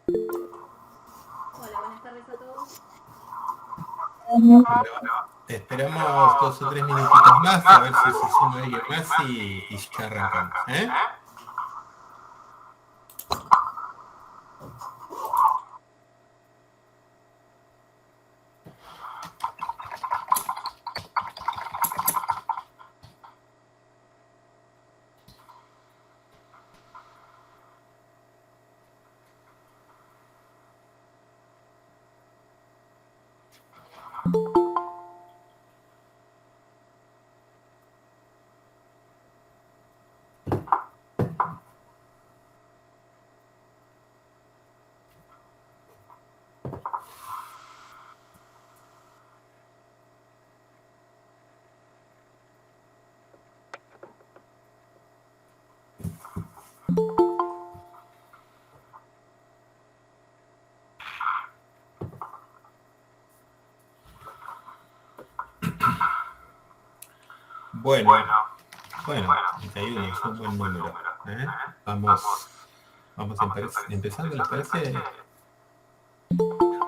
Hola, buenas tardes a todos. Bueno, esperamos 2 o 3 minutitos más a ver si se suma alguien más y ya arrancamos. Bueno, 31 es un buen número. Vamos empezando, ¿les parece?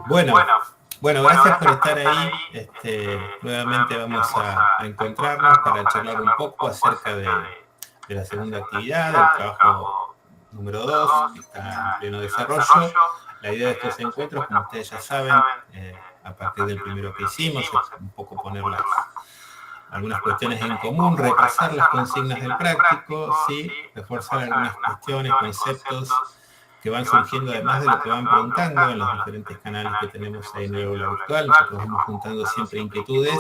Bueno, gracias por estar ahí. Nuevamente vamos a encontrarnos para charlar un poco acerca de la segunda actividad, del trabajo número 2, que está en pleno desarrollo. La idea de estos encuentros, como ustedes ya saben, a partir del primero que hicimos, es un poco poner algunas cuestiones en común, repasar las consignas del práctico, ¿sí? Reforzar algunas cuestiones, conceptos que van surgiendo además de lo que van preguntando en los diferentes canales que tenemos ahí en el aula virtual. Nosotros vamos juntando siempre inquietudes,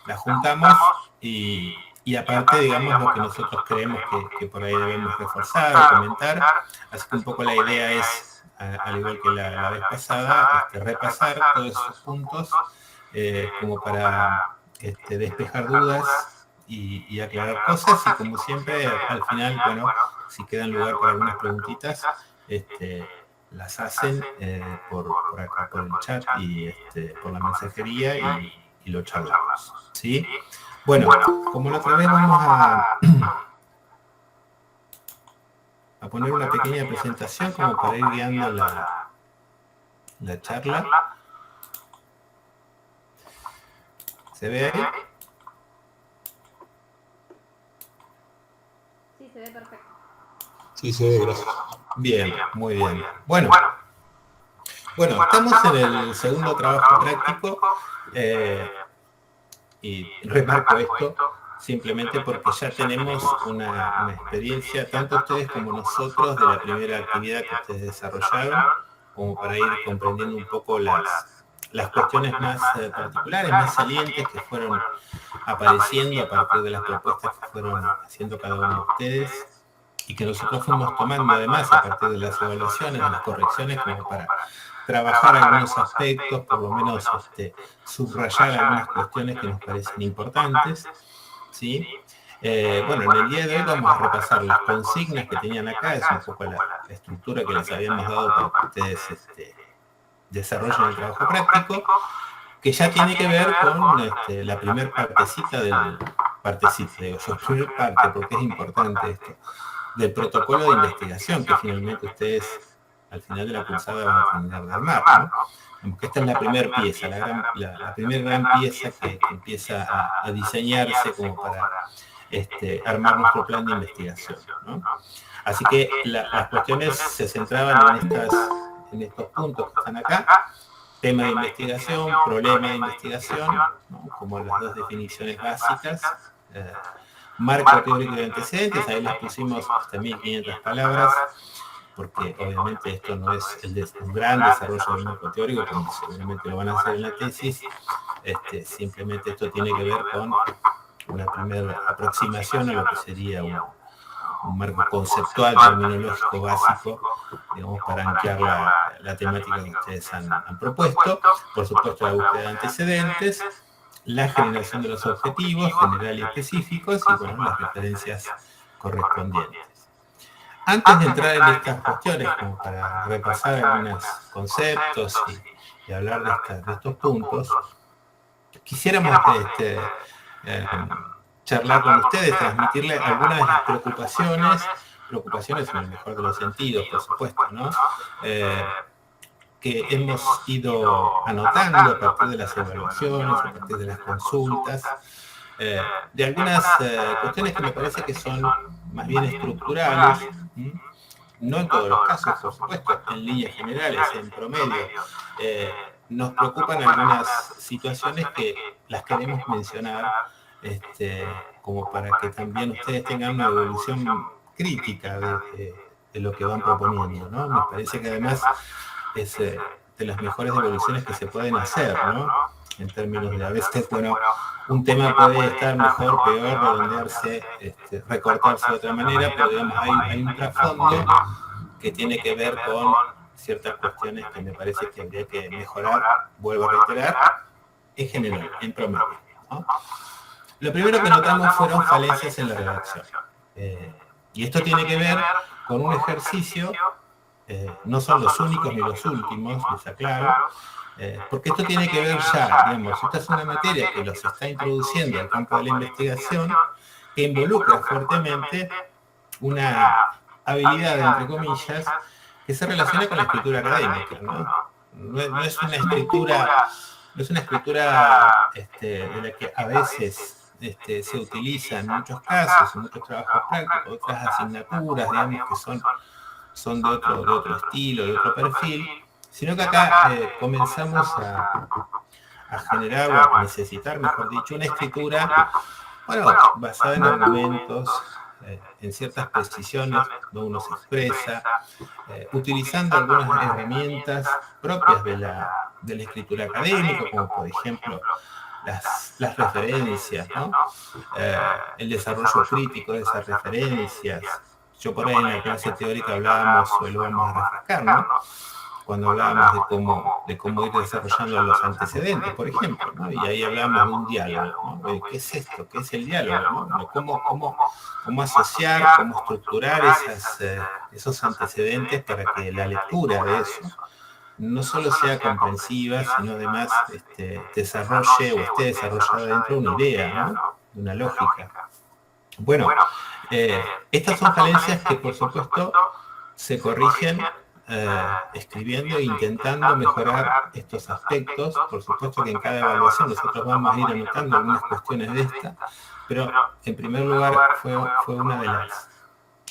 las juntamos y aparte, digamos, lo que nosotros creemos que por ahí debemos reforzar o comentar. Así que un poco la idea es, al igual que la vez pasada, repasar todos esos puntos como para despejar dudas y aclarar cosas, y como siempre, al final, bueno, si quedan lugar para algunas preguntitas, las hacen por acá, por el chat y por la mensajería y lo charlamos, ¿sí? Bueno, como la otra vez, vamos a poner una pequeña presentación como para ir guiando la charla. ¿Se ve ahí? Sí, se ve perfecto. Sí, se ve, gracias. Bien, muy bien. Bueno, estamos en el segundo trabajo práctico y remarco esto simplemente porque ya tenemos una experiencia, tanto ustedes como nosotros, de la primera actividad que ustedes desarrollaron, como para ir comprendiendo un poco las cuestiones más particulares, más salientes que fueron apareciendo a partir de las propuestas que fueron haciendo cada uno de ustedes y que nosotros fuimos tomando además a partir de las evaluaciones, de las correcciones, como para trabajar algunos aspectos, por lo menos subrayar algunas cuestiones que nos parecen importantes, ¿sí? Bueno, en el día de hoy vamos a repasar las consignas que tenían acá, es un poco la estructura que les habíamos dado para que ustedes desarrollen el trabajo práctico, que ya tiene que ver con la primera partecita digo yo, primer parte, porque es importante esto, del protocolo de investigación que finalmente ustedes al final de la cursada van a terminar de armar, ¿no? Porque esta es la primera pieza, la primera gran pieza que empieza a diseñarse como para armar nuestro plan de investigación, ¿no? Así que las cuestiones se centraban en estos puntos que están acá: tema de investigación, problema de investigación, ¿no? Como las dos definiciones básicas, marco teórico de antecedentes, ahí les pusimos hasta 1500 palabras, porque obviamente esto no es un gran desarrollo del marco teórico, como seguramente lo van a hacer en la tesis. Simplemente esto tiene que ver con una primera aproximación a lo que sería un marco conceptual, terminológico básico, digamos, para anclar la temática que ustedes han propuesto. Por supuesto, la búsqueda de antecedentes, la generación de los objetivos generales y específicos y, bueno, las referencias correspondientes. Antes de entrar en estas cuestiones, como para repasar algunos conceptos y hablar de estos puntos, quisiéramos charlar con ustedes, transmitirle algunas de las preocupaciones en el mejor de los sentidos, por supuesto, ¿no? que hemos ido anotando a partir de las evaluaciones, a partir de las consultas, de algunas cuestiones que me parece que son más bien estructurales, no en todos los casos, por supuesto, en líneas generales, en promedio. Nos preocupan algunas situaciones que las queremos mencionar como para que también ustedes tengan una evolución crítica de lo que van proponiendo, ¿no? Me parece que además es de las mejores evoluciones que se pueden hacer, ¿no? En términos de a veces, bueno, un tema puede estar mejor, peor, redondearse, recortarse de otra manera, pero digamos, hay un trasfondo que tiene que ver con ciertas cuestiones que me parece que habría que mejorar, vuelvo a reiterar, en general, en promedio, ¿no? Lo primero que notamos fueron falencias en la redacción. Y esto tiene que ver con un ejercicio, no son los únicos ni los últimos, les aclaro, porque esto tiene que ver ya, digamos, esta es una materia que los está introduciendo al campo de la investigación, que involucra fuertemente una habilidad, entre comillas, que se relaciona con la escritura académica, ¿no? No es una escritura, de la que a veces se utiliza en muchos casos, en muchos trabajos prácticos, otras asignaturas, digamos, que son de otro estilo, de otro perfil, sino que acá comenzamos a generar, o a necesitar, mejor dicho, una escritura, bueno, basada en argumentos, en ciertas precisiones, donde uno se expresa, utilizando algunas herramientas propias de la escritura académica, como por ejemplo las referencias, ¿no? El desarrollo crítico de esas referencias. Yo por ahí en la clase teórica hablábamos, o lo vamos a refrescar, ¿no? Cuando hablábamos de cómo ir desarrollando los antecedentes, por ejemplo, ¿no? Y ahí hablábamos de un diálogo, ¿no? ¿Qué es esto? ¿Qué es el diálogo? ¿No? ¿Cómo asociar, cómo estructurar esos antecedentes para que la lectura de eso no solo sea comprensiva, sino además desarrolle o esté desarrollada dentro de una idea, ¿no? De una lógica. Bueno, estas son falencias que por supuesto se corrigen escribiendo e intentando mejorar estos aspectos. Por supuesto que en cada evaluación nosotros vamos a ir anotando algunas cuestiones de esta, pero en primer lugar fue una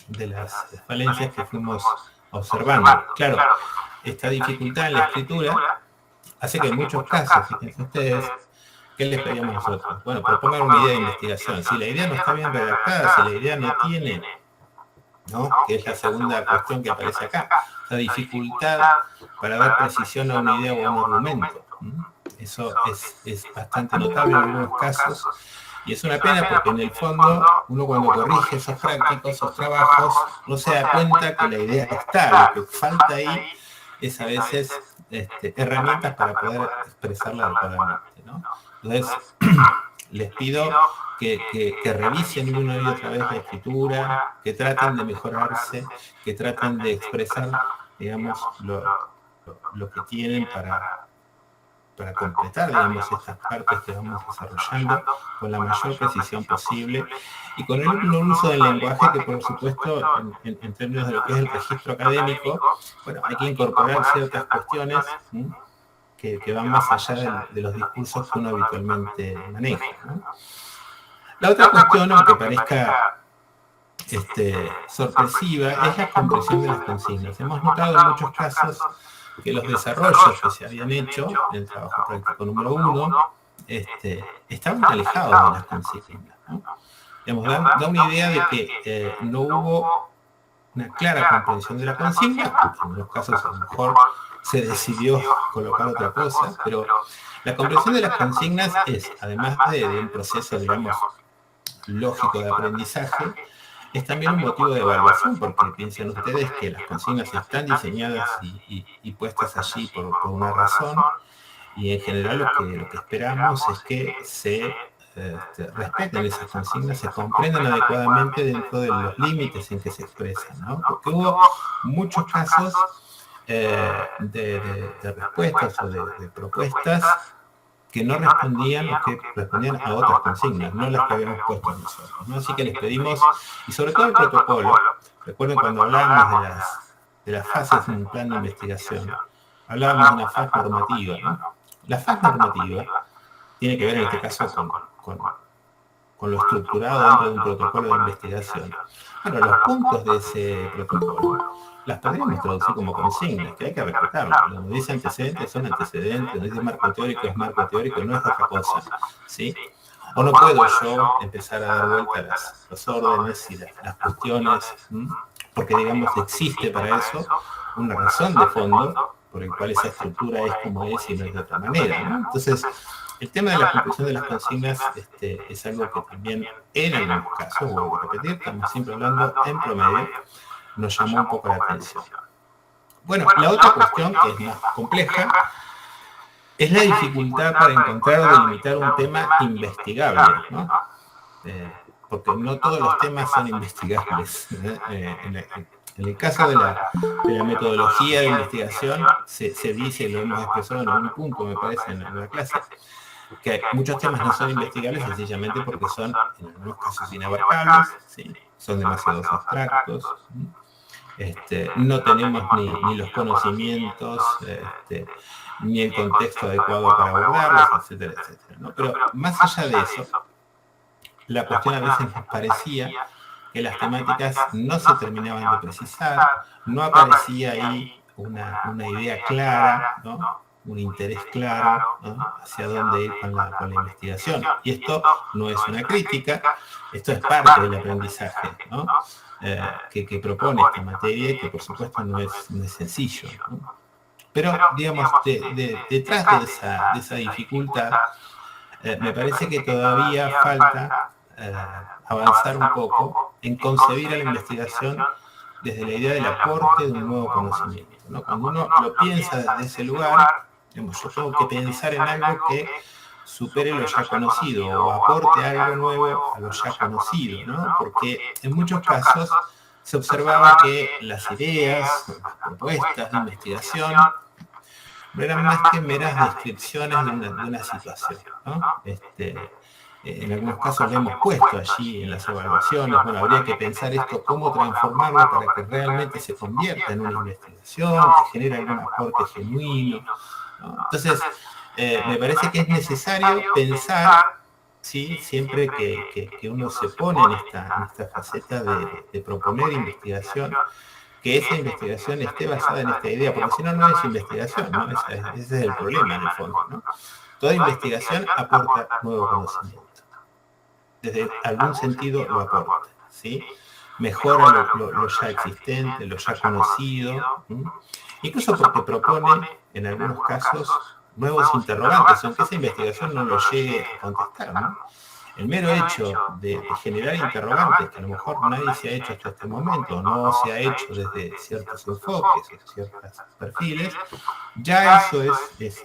de las falencias que fuimos observando. Claro, esta dificultad en la escritura hace que en muchos casos, fíjense ustedes, ¿qué les pedíamos nosotros? Bueno, propongan una idea de investigación. Si la idea no está bien redactada, si la idea no tiene, ¿no? Que es la segunda cuestión que aparece acá, la dificultad para dar precisión a una idea o a un argumento. Eso es bastante notable en algunos casos, y es una pena porque en el fondo uno cuando corrige esos prácticos, esos trabajos, no se da cuenta que la idea está, lo que falta ahí es a veces herramientas para poder expresarla adecuadamente, ¿no? Entonces, les pido que revisen una y otra vez la escritura, que traten de mejorarse, que traten de expresar, digamos, lo que tienen para completar, digamos, estas partes que vamos desarrollando con la mayor precisión posible y con un uso del lenguaje que, por supuesto, en términos de lo que es el registro académico, bueno, hay que incorporar ciertas cuestiones que van más allá de los discursos que uno habitualmente maneja, ¿no? La otra cuestión, aunque parezca sorpresiva, es la comprensión de las consignas. Hemos notado en muchos casos que los desarrollos que se habían hecho en el trabajo práctico número 1 estaban alejados de las consignas, ¿no? Digamos, da una idea de que no hubo una clara comprensión de la consigna, en algunos casos a lo mejor se decidió colocar otra cosa, pero la comprensión de las consignas es, además de un proceso, digamos, lógico de aprendizaje, es también un motivo de evaluación, porque piensen ustedes que las consignas están diseñadas y puestas allí por una razón, y en general lo que esperamos es que se respeten esas consignas, se comprendan adecuadamente dentro de los límites en que se expresan, ¿no? Porque hubo muchos casos de respuestas o de propuestas que no respondían o que respondían a otras consignas, no las que habíamos puesto nosotros, ¿no? Así que les pedimos, y sobre todo el protocolo, recuerden cuando hablábamos de las fases en un plan de investigación, hablábamos de una faz normativa, ¿no? La faz normativa tiene que ver en este caso con lo estructurado dentro de un protocolo de investigación. Bueno, los puntos de ese protocolo las podríamos traducir como consignas, que hay que respetarlo. Cuando dice antecedentes, son antecedentes, cuando dice marco teórico, es marco teórico, no es otra cosa, ¿sí? O no puedo yo empezar a dar vuelta a los órdenes y las cuestiones, porque, digamos, existe para eso una razón de fondo por el cual esa estructura es como es y no es de otra manera, ¿no? Entonces, el tema de la conclusión de las consignas es algo que también en algunos casos, vuelvo a repetir, estamos siempre hablando en promedio, nos llamó un poco la atención. Bueno, la otra cuestión, que es más compleja, es la dificultad para encontrar o delimitar un tema investigable, ¿no? Porque no todos los temas son investigables. En el caso de la metodología de investigación, se dice, lo hemos expresado en algún punto, me parece, en la clase, que muchos temas no son investigables sencillamente porque son, en algunos casos, inabarcables, ¿sí? Son demasiado abstractos, no tenemos ni los conocimientos, ni el contexto adecuado para abordarlos, etcétera, etcétera, ¿no? Pero más allá de eso, la cuestión a veces nos parecía que las temáticas no se terminaban de precisar, no aparecía ahí una idea clara, ¿no? Un interés claro, ¿no? Hacia dónde ir con la investigación. Y esto no es una crítica, esto es parte del aprendizaje, ¿no? Que propone esta materia y que por supuesto no es sencillo, ¿no? Pero, digamos, detrás de esa dificultad, me parece que todavía falta avanzar un poco en concebir a la investigación desde la idea del aporte de un nuevo conocimiento, ¿no? Cuando uno lo piensa desde ese lugar, digamos, yo tengo que pensar en algo que supere lo ya conocido o aporte algo nuevo a lo ya conocido, ¿no? Porque en muchos casos se observaba que las ideas, las propuestas de investigación no eran más que meras descripciones de una situación, ¿no? En algunos casos lo hemos puesto allí en las evaluaciones. Bueno, habría que pensar esto, cómo transformarlo para que realmente se convierta en una investigación, que genere algún aporte genuino, ¿no? Entonces, me parece que es necesario pensar, ¿sí? Siempre que uno se pone en esta faceta de proponer investigación, que esa investigación esté basada en esta idea, porque si no, no es investigación, ¿no? Ese es el problema en el fondo, ¿no? Toda investigación aporta nuevo conocimiento. Desde algún sentido lo aporta, ¿sí? Mejora lo ya existente, lo ya conocido, incluso porque propone, en algunos casos, nuevos interrogantes, aunque esa investigación no lo llegue a contestar, ¿no? El mero hecho de generar interrogantes que a lo mejor nadie se ha hecho hasta este momento, no se ha hecho desde ciertos enfoques o ciertos perfiles, ya eso es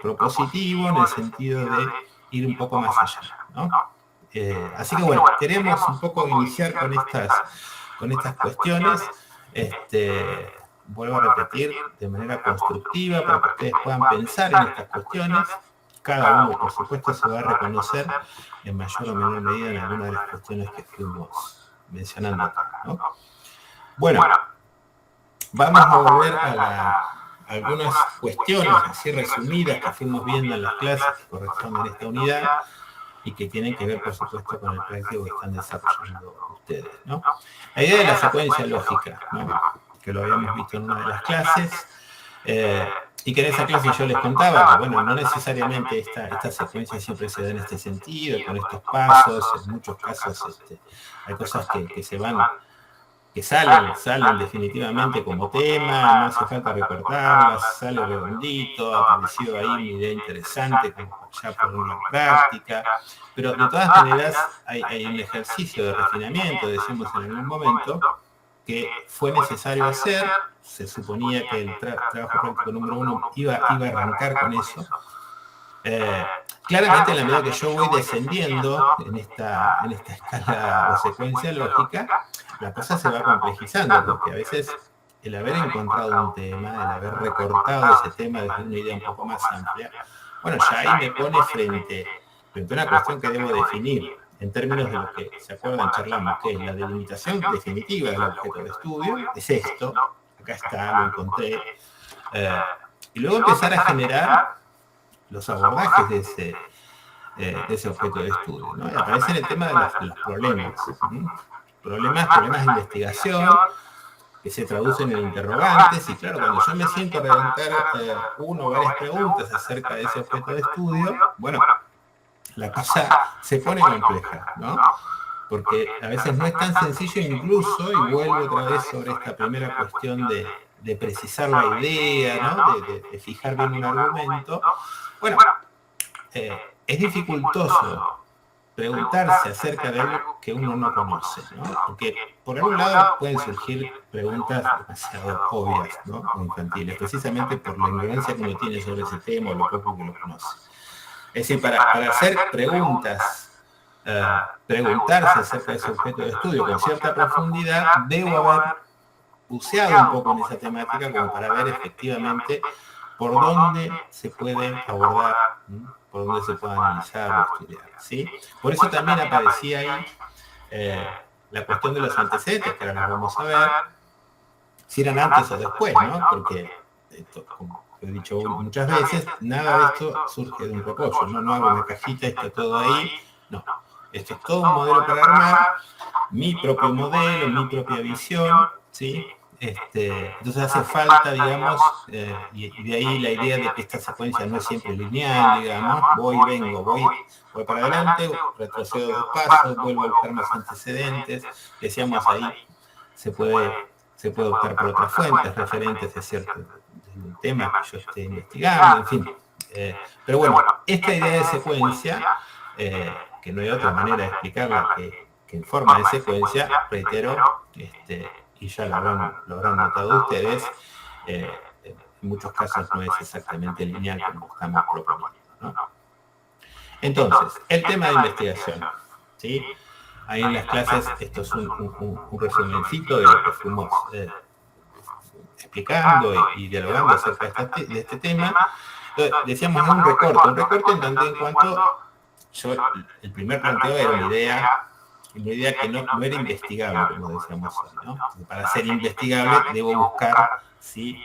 propositivo en el sentido de ir un poco más allá, ¿no? Así que bueno, queremos un poco iniciar con estas cuestiones, vuelvo a repetir, de manera constructiva para que ustedes puedan pensar en estas cuestiones. Cada uno, por supuesto, se va a reconocer en mayor o menor medida en alguna de las cuestiones que fuimos mencionando acá, ¿no? Bueno, vamos a volver a algunas cuestiones así resumidas que fuimos viendo en las clases que corresponden a esta unidad y que tienen que ver, por supuesto, con el práctico que están desarrollando ustedes, ¿no? La idea de la secuencia lógica, ¿no? Que lo habíamos visto en una de las clases, y que en esa clase yo les contaba que, bueno, no necesariamente esta secuencia siempre se da en este sentido, con estos pasos. En muchos casos hay cosas que salen definitivamente como tema, no hace falta recortarlas, sale redondito, apareció ahí una idea interesante como ya ponerlo en práctica, pero de todas maneras hay un ejercicio de refinamiento, decimos en algún momento, que fue necesario hacer. Se suponía que el trabajo práctico número 1 iba a arrancar con eso. Claramente, en la medida que yo voy descendiendo en esta escala o secuencia lógica, la cosa se va complejizando, porque a veces el haber encontrado un tema, el haber recortado ese tema desde una idea un poco más amplia, bueno, ya ahí me pone frente a una cuestión que debo definir en términos de lo que, ¿se acuerdan? Charlamos, que es la delimitación definitiva del objeto de estudio, es esto, acá está, lo encontré, y luego empezar a generar los abordajes de ese objeto de estudio, ¿no? Y aparece en el tema de los problemas, problemas de investigación, que se traducen en interrogantes, y claro, cuando yo me siento a preguntar una o varias preguntas acerca de ese objeto de estudio, bueno, la cosa se pone compleja, ¿no? Porque a veces no es tan sencillo incluso, y vuelvo otra vez sobre esta primera cuestión de precisar la idea, ¿no? De fijar bien un argumento. Bueno, es dificultoso preguntarse acerca de algo que uno no conoce, ¿no? Porque por algún lado pueden surgir preguntas demasiado obvias, ¿no? O infantiles, precisamente por la ignorancia que uno tiene sobre ese tema o lo poco que lo conoce. Es decir, para hacer preguntas, preguntarse acerca de ese objeto de estudio con cierta profundidad, debo haber buceado un poco en esa temática como para ver efectivamente por dónde se puede abordar, por dónde se puede analizar o estudiar, ¿sí? Por eso también aparecía ahí la cuestión de los antecedentes, que ahora las vamos a ver, si eran antes o después, ¿no? Porque, esto, como he dicho muchas veces, nada de esto surge de un repollo, ¿no? No hago una cajita, está todo ahí, no. Esto es todo un modelo para armar, mi propio modelo, mi propia visión, ¿sí? Entonces hace falta, digamos, y de ahí la idea de que esta secuencia no es siempre lineal, digamos, voy, vengo, voy para adelante, retrocedo 2 pasos, vuelvo a buscar más antecedentes, decíamos ahí, se puede optar por otras fuentes referentes de cierto del tema que yo esté investigando, en fin. Pero bueno, esta idea de secuencia, que no hay otra manera de explicarla que en forma de secuencia, reitero, y ya lo habrán notado ustedes, en muchos casos no es exactamente lineal como estamos proponiendo, ¿no? Entonces, el tema de investigación, ¿sí? Ahí en las clases, esto es un resumencito de lo que fuimos explicando y dialogando acerca de este tema. Entonces, decíamos, es un recorte en tanto en cuanto el primer planteo era una idea que no era investigable, como decíamos hoy, ¿no? Para ser investigable debo buscar, ¿sí?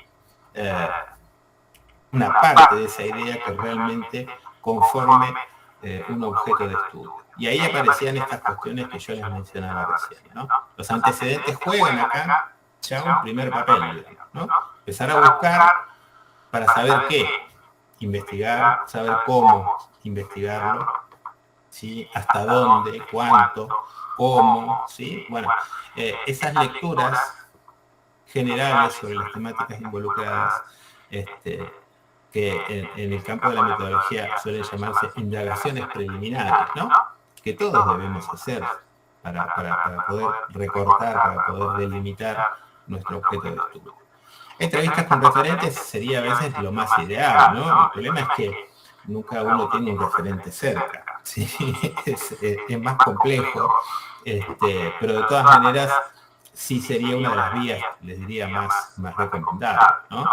Una parte de esa idea que realmente conforme un objeto de estudio. Y ahí aparecían estas cuestiones que yo les mencionaba recién, ¿no? Los antecedentes juegan acá ya un primer papel, digamos, ¿no? Empezar a buscar para saber qué, investigar, saber cómo investigarlo, ¿sí? Hasta dónde, cuánto, cómo, ¿sí? Bueno, esas lecturas generales sobre las temáticas involucradas, que en el campo de la metodología suelen llamarse indagaciones preliminares, ¿no? Que todos debemos hacer para poder recortar, para poder delimitar nuestro objeto de estudio. Entrevistas con referentes sería a veces lo más ideal, ¿no? El problema es que nunca uno tiene un referente cerca, ¿sí? Es más complejo, pero de todas maneras sí sería una de las vías, les diría, más recomendadas, ¿no?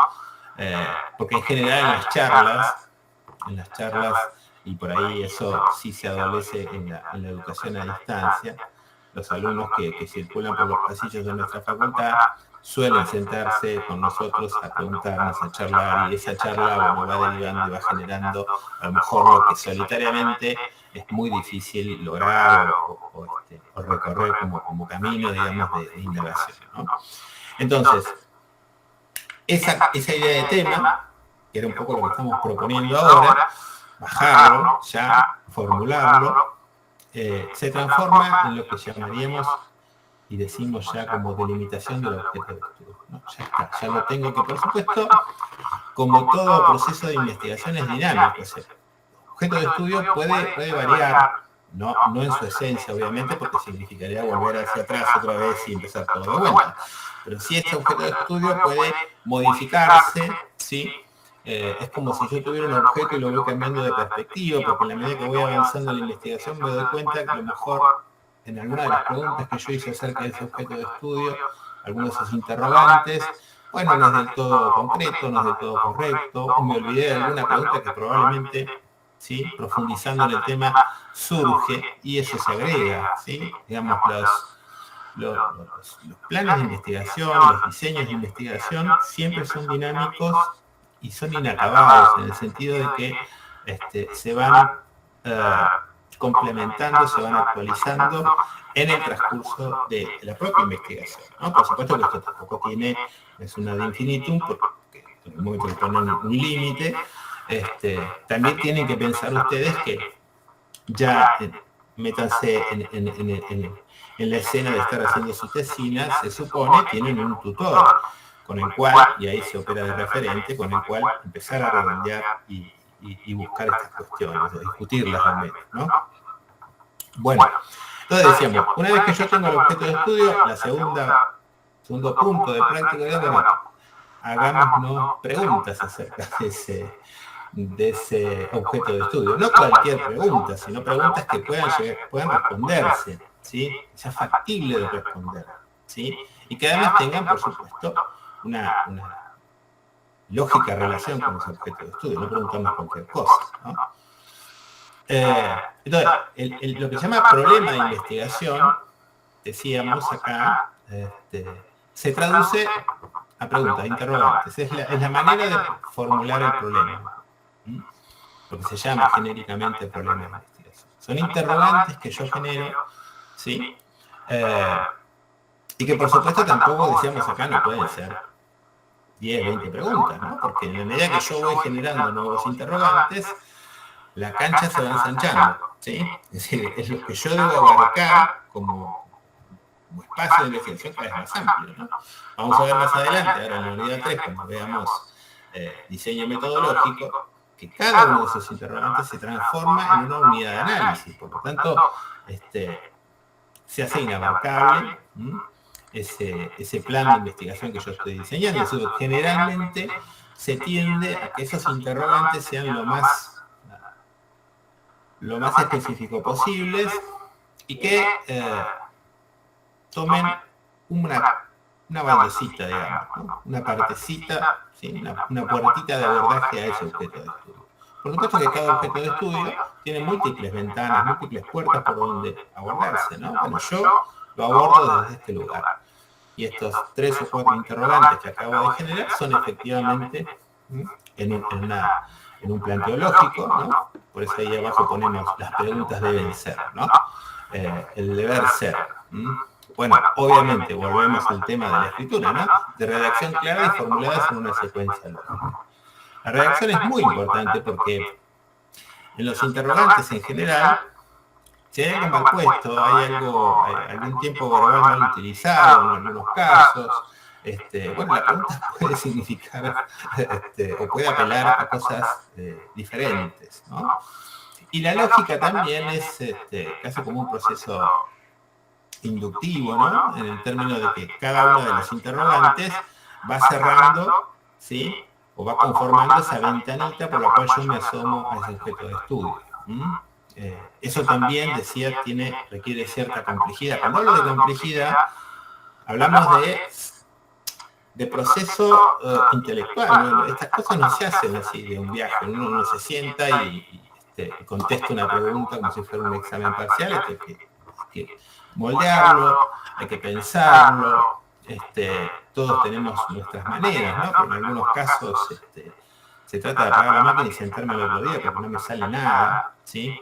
Porque en general en las charlas, y por ahí eso sí se adolece en la educación a distancia, los alumnos que circulan por los pasillos de nuestra facultad suelen sentarse con nosotros a preguntarnos, a charlar, y esa charla, bueno, va derivando y va generando a lo mejor lo que solitariamente es muy difícil lograr o recorrer como camino, digamos, de indagación, ¿no? Entonces, esa idea de tema, que era un poco lo que estamos proponiendo ahora, bajarlo, ya formularlo, se transforma en lo que llamaríamos y decimos ya como delimitación del objeto de estudio, ¿no? Ya está, ya lo tengo, que por supuesto, como todo proceso de investigación es dinámico. O sea, el objeto de estudio puede variar, no en su esencia, obviamente, porque significaría volver hacia atrás otra vez y empezar todo de vuelta. Pero sí, este objeto de estudio puede modificarse, ¿sí? Es como si yo tuviera un objeto y lo voy cambiando de perspectiva, porque en la medida que voy avanzando en la investigación me doy cuenta que a lo mejor en alguna de las preguntas que yo hice acerca de ese objeto de estudio, algunos de esos interrogantes, bueno, no es del todo concreto, no es del todo correcto, o me olvidé de alguna pregunta que probablemente, ¿sí? Profundizando en el tema, surge y eso se agrega, ¿sí? Digamos, los planes de investigación, los diseños de investigación siempre son dinámicos y son inacabados en el sentido de que se van complementando, se van actualizando en el transcurso de la propia investigación, ¿no? Por supuesto que esto tampoco es una ad infinitum, porque en el momento que ponen un límite, también tienen que pensar ustedes que ya métanse en la escena de estar haciendo su tesina, se supone, tienen un tutor con el cual, y ahí se opera de referente, con el cual empezar a redondear y buscar estas cuestiones, o discutirlas al menos, ¿no? Bueno, entonces decíamos, una vez que yo tengo el objeto de estudio, segundo punto de práctica es, bueno, hagámonos preguntas acerca de ese objeto de estudio. No cualquier pregunta, sino preguntas que puedan responderse, ¿sí? Que sea factible de responder, ¿sí? Y que además tengan, por supuesto, una lógica relación con ese objeto de estudio. No preguntamos cualquier cosa, ¿no? Entonces, lo que se llama problema de investigación, decíamos acá, se traduce a preguntas, interrogantes. Es la manera de formular el problema. Lo que se llama genéricamente el problema de investigación. Son interrogantes que yo genero, ¿sí? Y que por supuesto tampoco, decíamos acá, no pueden ser 10, 20 preguntas, ¿no? Porque en la medida que yo voy generando nuevos interrogantes, la cancha se va ensanchando, ¿sí? Es decir, es lo que yo debo abarcar como espacio de investigación cada vez más amplio, ¿no? Vamos a ver más adelante, ahora en la unidad 3, cuando veamos diseño metodológico, que cada uno de esos interrogantes se transforma en una unidad de análisis, por lo tanto, se hace inabarcable ese plan de investigación que yo estoy diseñando. Es decir, generalmente se tiende a que esos interrogantes sean lo más específico posibles y que tomen una baldecita, digamos, ¿no? Una partecita, ¿sí? una puertita de abordaje a ese objeto de estudio. Por supuesto que cada objeto de estudio tiene múltiples ventanas, múltiples puertas por donde abordarse, ¿no? Bueno, yo lo abordo desde este lugar. Y estos 3 o 4 interrogantes que acabo de generar son efectivamente en un planteo lógico, ¿no? Por eso ahí abajo ponemos las preguntas deben ser, ¿no? El deber ser. Bueno, obviamente volvemos al tema de la escritura, ¿no? De redacción clara y formuladas en una secuencia lógica. La redacción es muy importante porque en los interrogantes en general, si hay algo mal puesto, hay algún tiempo verbal mal utilizado en algunos casos, bueno, la pregunta puede significar o puede apelar a cosas diferentes, ¿no? Y la lógica también es casi como un proceso inductivo, ¿no? En el término de que cada uno de los interrogantes va cerrando, ¿sí? O va conformando esa ventanita por la cual yo me asomo a ese objeto de estudio. Eso también, decía, requiere cierta complejidad. Cuando hablo de complejidad, hablamos de proceso intelectual, ¿no? Estas cosas no se hacen así de un viaje. Uno no se sienta y contesta una pregunta como si fuera un examen parcial. Hay que moldearlo, hay que pensarlo. Todos tenemos nuestras maneras, ¿no? Pero en algunos casos se trata de apagar la máquina y sentarme al otro día porque no me sale nada, ¿sí?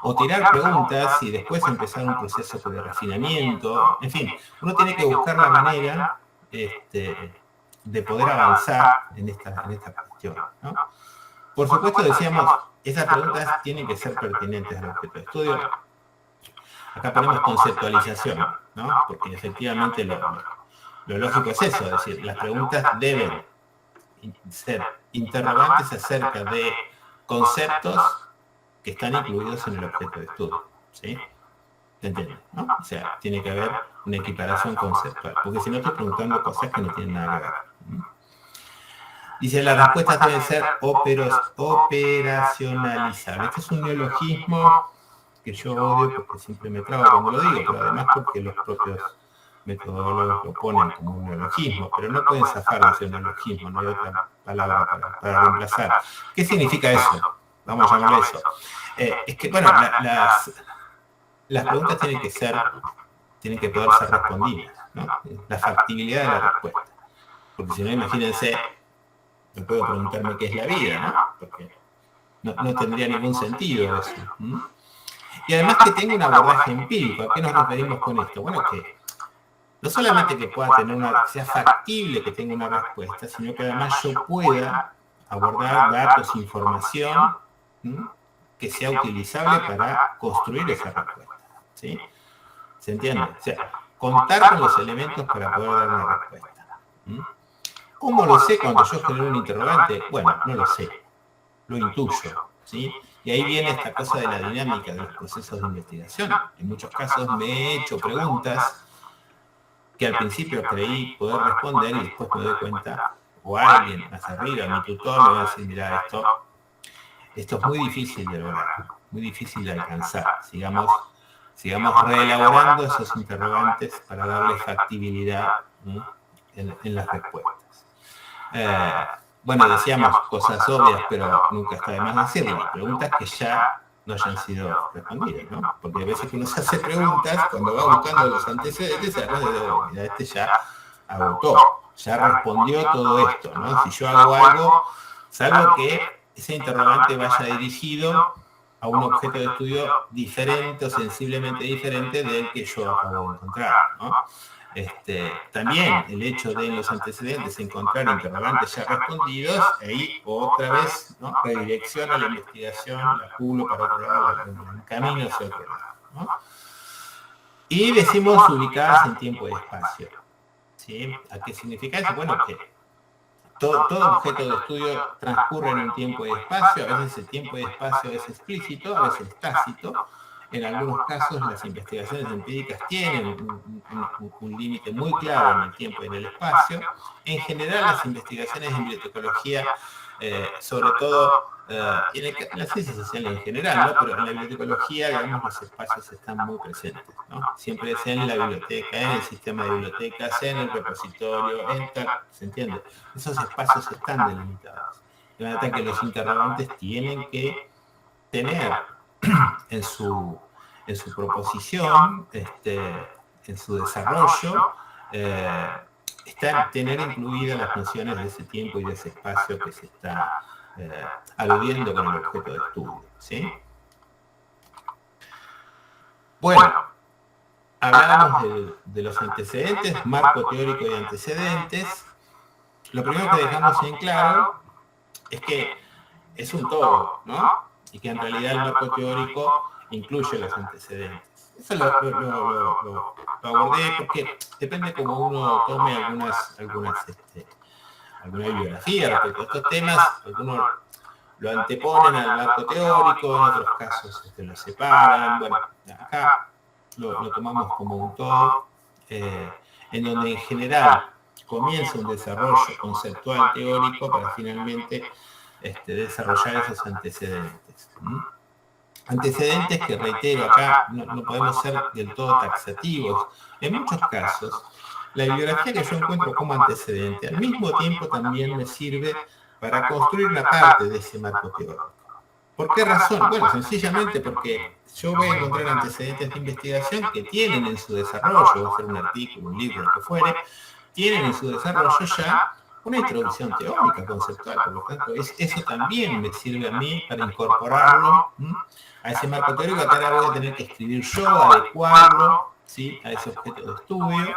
O tirar preguntas y después empezar un proceso de refinamiento. En fin, uno tiene que buscar la manera de poder avanzar en esta cuestión, ¿no? Por supuesto, decíamos, esas preguntas tienen que ser pertinentes al objeto de estudio. Acá ponemos conceptualización, ¿no? Porque efectivamente lo lógico es eso, es decir, las preguntas deben ser interrogantes acerca de conceptos que están incluidos en el objeto de estudio, ¿sí? ¿Se entiende? ¿No? O sea, tiene que haber una equiparación conceptual, porque si no estoy preguntando cosas que no tienen nada que ver. Dice, las respuestas deben ser operacionalizables. Este es un neologismo que yo odio porque siempre me trabo cuando lo digo, pero además porque los propios metodólogos lo ponen como un neologismo, pero no pueden zafar de ese neologismo, no hay otra palabra para reemplazar. ¿Qué significa eso? Vamos a llamarlo eso. Es que, bueno, las preguntas tienen que poder ser respondidas, ¿no? La factibilidad de la respuesta. Porque si no, imagínense, me puedo preguntarme qué es la vida, ¿no? Porque no tendría ningún sentido eso. Y además que tenga un abordaje empírico. ¿A qué nos referimos con esto? Bueno, que no solamente que pueda tener sea factible que tenga una respuesta, sino que además yo pueda abordar datos, información, que sea utilizable para construir esa respuesta. ¿Sí? ¿Se entiende? O sea, contar con los elementos para poder dar una respuesta. ¿Cómo lo sé cuando yo genero un interrogante? Bueno, no lo sé, lo intuyo. ¿Sí? Y ahí viene esta cosa de la dinámica de los procesos de investigación. En muchos casos me he hecho preguntas que al principio creí poder responder y después me doy cuenta, o alguien más arriba, mi tutor, me va a decir, mira, esto es muy difícil de lograr, muy difícil de alcanzar. Sigamos reelaborando esos interrogantes para darle factibilidad en las respuestas. Bueno, decíamos cosas obvias, pero nunca está de más decirlo. Preguntas que ya no hayan sido respondidas, ¿no? Porque a veces que uno se hace preguntas, cuando va buscando los antecedentes, se da cuenta de, mira, este ya agotó, ya respondió todo esto, ¿no? Si yo hago algo, salvo que ese interrogante vaya dirigido a un objeto de estudio diferente o sensiblemente diferente del que yo acabo de encontrar, ¿no? También el hecho de en los antecedentes encontrar interrogantes ya respondidos, ahí otra vez, ¿no?, redirecciona la investigación, la pulo para otro lado, la encamino hacia otro lado, ¿no? Y decimos ubicadas en tiempo y espacio. ¿Sí? ¿A qué significa eso? Bueno, que todo objeto de estudio transcurre en un tiempo y espacio, a veces el tiempo y espacio es explícito, a veces tácito. En algunos casos las investigaciones empíricas tienen un límite muy claro en el tiempo y en el espacio. En general las investigaciones en bibliotecología, sobre todo, en la ciencia social en general, ¿no?, pero en la bibliotecología, digamos, los espacios están muy presentes, ¿no? Siempre es en la biblioteca, en el sistema de bibliotecas, en el repositorio, en tal, ¿se entiende? Esos espacios están delimitados. De manera que los interrogantes tienen que tener en su proposición, en su desarrollo, tener incluidas las nociones de ese tiempo y de ese espacio que se está aludiendo con el objeto de estudio, ¿sí? Bueno, hablábamos de los antecedentes, marco teórico y antecedentes. Lo primero que dejamos en claro es que es un todo, ¿no? Y que en realidad el marco teórico incluye los antecedentes. Eso lo abordé porque depende cómo uno tome alguna bibliografía respecto a estos temas. Algunos lo anteponen al marco teórico, en otros casos lo separan. Bueno, acá lo tomamos como un todo, en donde en general comienza un desarrollo conceptual teórico para finalmente desarrollar esos antecedentes. Antecedentes que, reitero, acá no podemos ser del todo taxativos. En muchos casos, la bibliografía que yo encuentro como antecedente, al mismo tiempo también me sirve para construir una parte de ese marco teórico. ¿Por qué razón? Bueno, sencillamente porque yo voy a encontrar antecedentes de investigación que tienen en su desarrollo, va a ser un artículo, un libro, lo que fuere, tienen en su desarrollo ya una introducción teórica, conceptual. Por lo tanto, eso también me sirve a mí para incorporarlo a ese marco teórico, que ahora voy a tener que escribir yo, adecuarlo, ¿sí?, a ese objeto de estudio.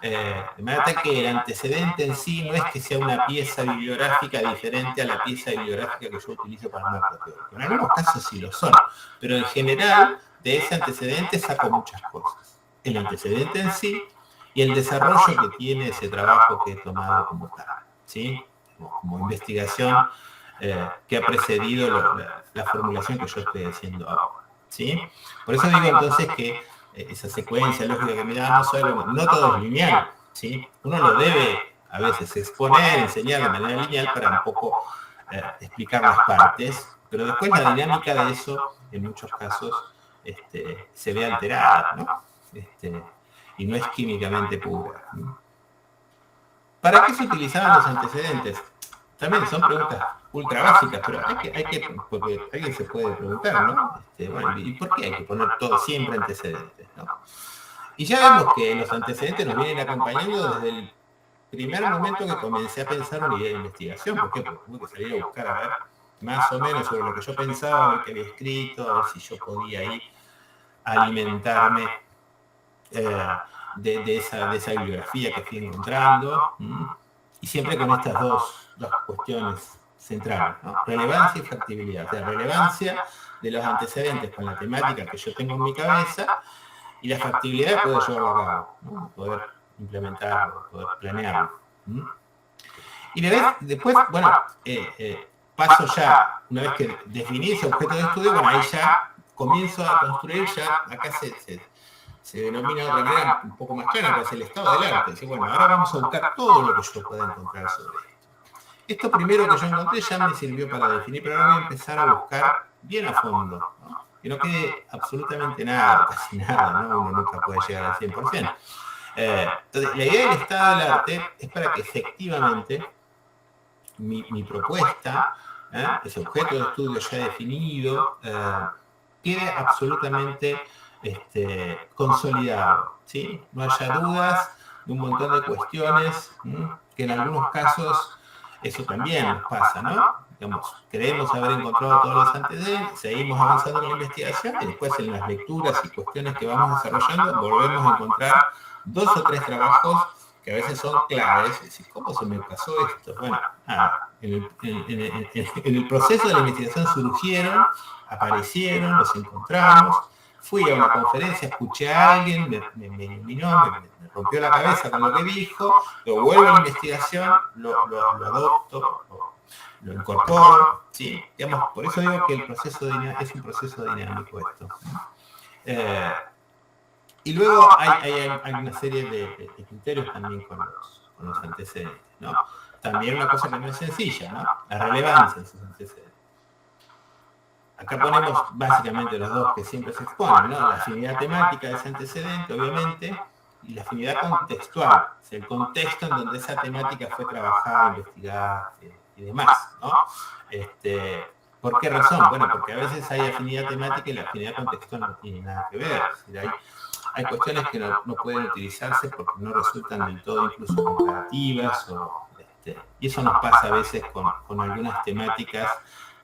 De manera que el antecedente en sí no es que sea una pieza bibliográfica diferente a la pieza bibliográfica que yo utilizo para el marco teórico. En algunos casos sí lo son, pero en general de ese antecedente saco muchas cosas. El antecedente en sí y el desarrollo que tiene ese trabajo que he tomado como tal, ¿sí?, como investigación que ha precedido la formulación que yo estoy haciendo ahora, ¿sí? Por eso digo entonces que esa secuencia lógica que miramos hoy, no todo es lineal, ¿sí? Uno lo debe a veces exponer, enseñar de manera lineal para un poco explicar las partes, pero después la dinámica de eso en muchos casos se ve alterada, ¿no? Y no es químicamente pura, ¿no? ¿Para qué se utilizaban los antecedentes? También son preguntas ultra básicas, pero porque alguien se puede preguntar, ¿no? Bueno, ¿y por qué hay que poner todo siempre antecedentes, ¿no? Y ya vemos que los antecedentes nos vienen acompañando desde primer momento que comencé a pensar una idea de investigación. ¿Por qué? Porque tuve que salir a buscar a ver más o menos sobre lo que yo pensaba, a ver qué había escrito, a ver si yo podía ahí alimentarme de esa bibliografía que fui encontrando, y siempre con estas dos cuestiones centrales, ¿no? Relevancia y factibilidad. O sea, relevancia de los antecedentes con la temática que yo tengo en mi cabeza y la factibilidad de poder llevarlo a cabo, ¿no? Poder implementarlo, poder planearlo. Y después, bueno, paso ya, una vez que definí ese objeto de estudio, bueno, ahí ya comienzo a construir, ya acá se denomina de otra manera un poco más clara, que es el estado del arte. Dice, bueno, ahora vamos a buscar todo lo que yo pueda encontrar sobre esto. Esto primero que yo encontré ya me sirvió para definir, pero ahora voy a empezar a buscar bien a fondo, ¿no? Que no quede absolutamente nada, casi nada, ¿no? Uno nunca puede llegar al 100%. Entonces, la idea del estado del arte es para que efectivamente mi propuesta, ese objeto de estudio ya definido, quede absolutamente consolidado, ¿sí? No haya dudas de un montón de cuestiones, que en algunos casos eso también nos pasa, ¿no? Digamos, creemos haber encontrado todos los antecedentes, seguimos avanzando en la investigación y después en las lecturas y cuestiones que vamos desarrollando volvemos a encontrar 2 o 3 trabajos que a veces son claves. Es decir, ¿cómo se me pasó esto? Bueno, en el proceso de la investigación surgieron, aparecieron, los encontramos. Fui a una conferencia, escuché a alguien, me iluminó, me rompió la cabeza con lo que dijo, lo vuelvo a la investigación, lo adopto, lo incorporo, ¿sí? Digamos, por eso digo que el proceso es un proceso dinámico esto. Y luego hay una serie de criterios también con los antecedentes, ¿no? También una cosa que no es sencilla, ¿no? La relevancia de esos antecedentes. Acá ponemos básicamente los dos que siempre se exponen, ¿no? La afinidad temática de ese antecedente, obviamente, y la afinidad contextual, es el contexto en donde esa temática fue trabajada, investigada y demás, ¿no? ¿Por qué razón? Bueno, porque a veces hay afinidad temática y la afinidad contextual no tiene nada que ver. Es decir, hay cuestiones que no pueden utilizarse porque no resultan del todo incluso comparativas, y eso nos pasa a veces con algunas temáticas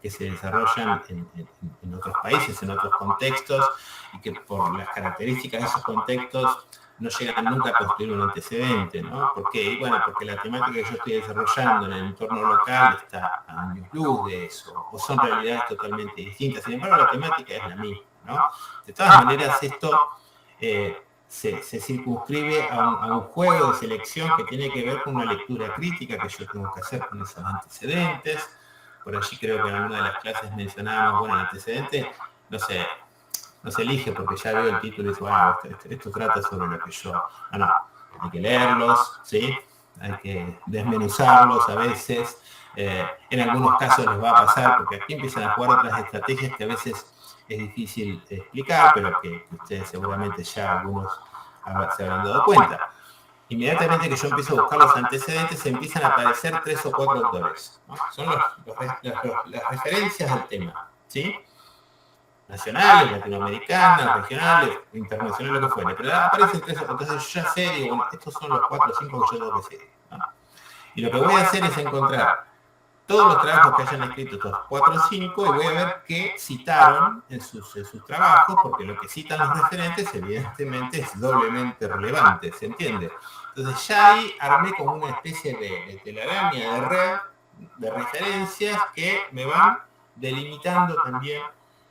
que se desarrollan en otros países, en otros contextos, y que por las características de esos contextos no llegan nunca a construir un antecedente, ¿no? ¿Por qué? Bueno, porque la temática que yo estoy desarrollando en el entorno local está a años luz de eso, o son realidades totalmente distintas. Sin embargo, la temática es la misma, ¿no? De todas maneras, esto se circunscribe a un juego de selección que tiene que ver con una lectura crítica que yo tengo que hacer con esos antecedentes. Por allí creo que en alguna de las clases mencionábamos, bueno, el antecedente no se elige porque ya veo el título y dice, wow, esto trata sobre lo que yo... No, hay que leerlos, ¿sí? Hay que desmenuzarlos a veces. En algunos casos les va a pasar, porque aquí empiezan a jugar otras estrategias que a veces es difícil explicar, pero que ustedes seguramente ya algunos se habrán dado cuenta. Inmediatamente que yo empiezo a buscar los antecedentes, se empiezan a aparecer 3 o 4 autores, ¿no? Son las referencias del tema, ¿sí? Nacionales, latinoamericanas, regionales, internacionales, lo que fuera. Pero aparecen 3 o 4, entonces yo ya sé, digo, bueno, estos son los 4 o 5 que yo tengo que seguir, ¿no? Y lo que voy a hacer es encontrar todos los trabajos que hayan escrito estos 4 o 5 y voy a ver qué citaron en sus trabajos, porque lo que citan los referentes evidentemente es doblemente relevante, ¿se entiende? Entonces ya ahí armé como una especie de telaraña, de red, de referencias que me van delimitando también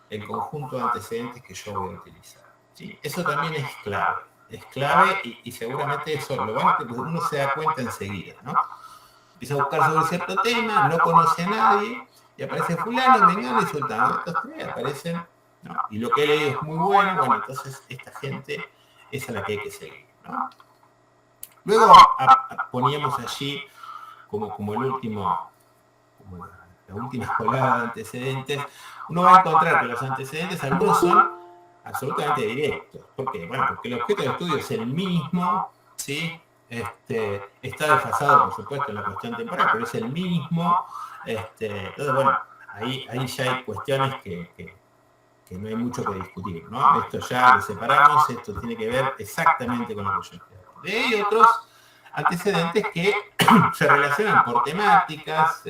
el conjunto de antecedentes que yo voy a utilizar, ¿sí? Eso también es clave y seguramente eso uno se da cuenta enseguida, ¿no? Empieza a buscar sobre cierto tema, no conoce a nadie, y aparece fulano, mengano y sultano. Estos 3 aparecen, ¿no? Y lo que he leído es muy bueno, entonces esta gente es a la que hay que seguir, ¿no? Luego poníamos allí como el último, como la última escolada de antecedentes. Uno va a encontrar que los antecedentes algunos son absolutamente directos. ¿Por qué? Bueno, porque el objeto de estudio es el mismo, ¿sí? Está desfasado, por supuesto, en la cuestión temporal, pero es el mismo. Entonces, bueno, ahí ya hay cuestiones que no hay mucho que discutir, ¿no? Esto ya lo separamos, esto tiene que ver exactamente con lo que yo quiero. De ahí otros Antecedentes que se relacionan por temáticas,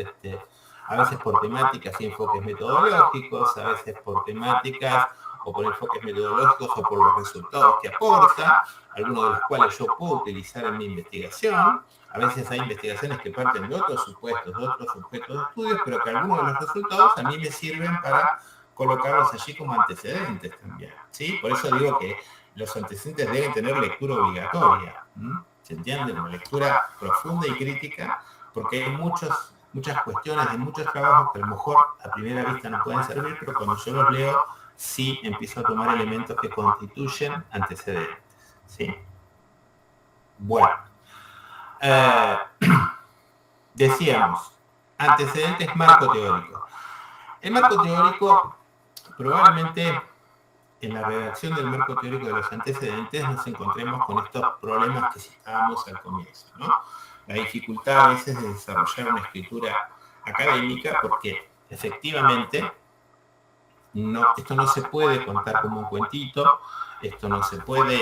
a veces por temáticas y enfoques metodológicos, a veces por temáticas o por enfoques metodológicos o por los resultados que aporta, algunos de los cuales yo puedo utilizar en mi investigación. A veces hay investigaciones que parten de otros supuestos, de otros objetos de estudios, pero que algunos de los resultados a mí me sirven para colocarlos allí como antecedentes también, ¿sí? Por eso digo que los antecedentes deben tener lectura obligatoria, ¿sí? ¿Se entiende? Una lectura profunda y crítica, porque hay muchas cuestiones, hay muchos trabajos que a lo mejor a primera vista no pueden servir, pero cuando yo los leo, sí empiezo a tomar elementos que constituyen antecedentes, ¿sí? Bueno, decíamos, antecedentes marco teórico. El marco teórico, probablemente en la redacción del marco teórico de los antecedentes nos encontremos con estos problemas que citábamos al comienzo, ¿no? La dificultad a veces de desarrollar una escritura académica porque efectivamente esto no se puede contar como un cuentito, esto no se puede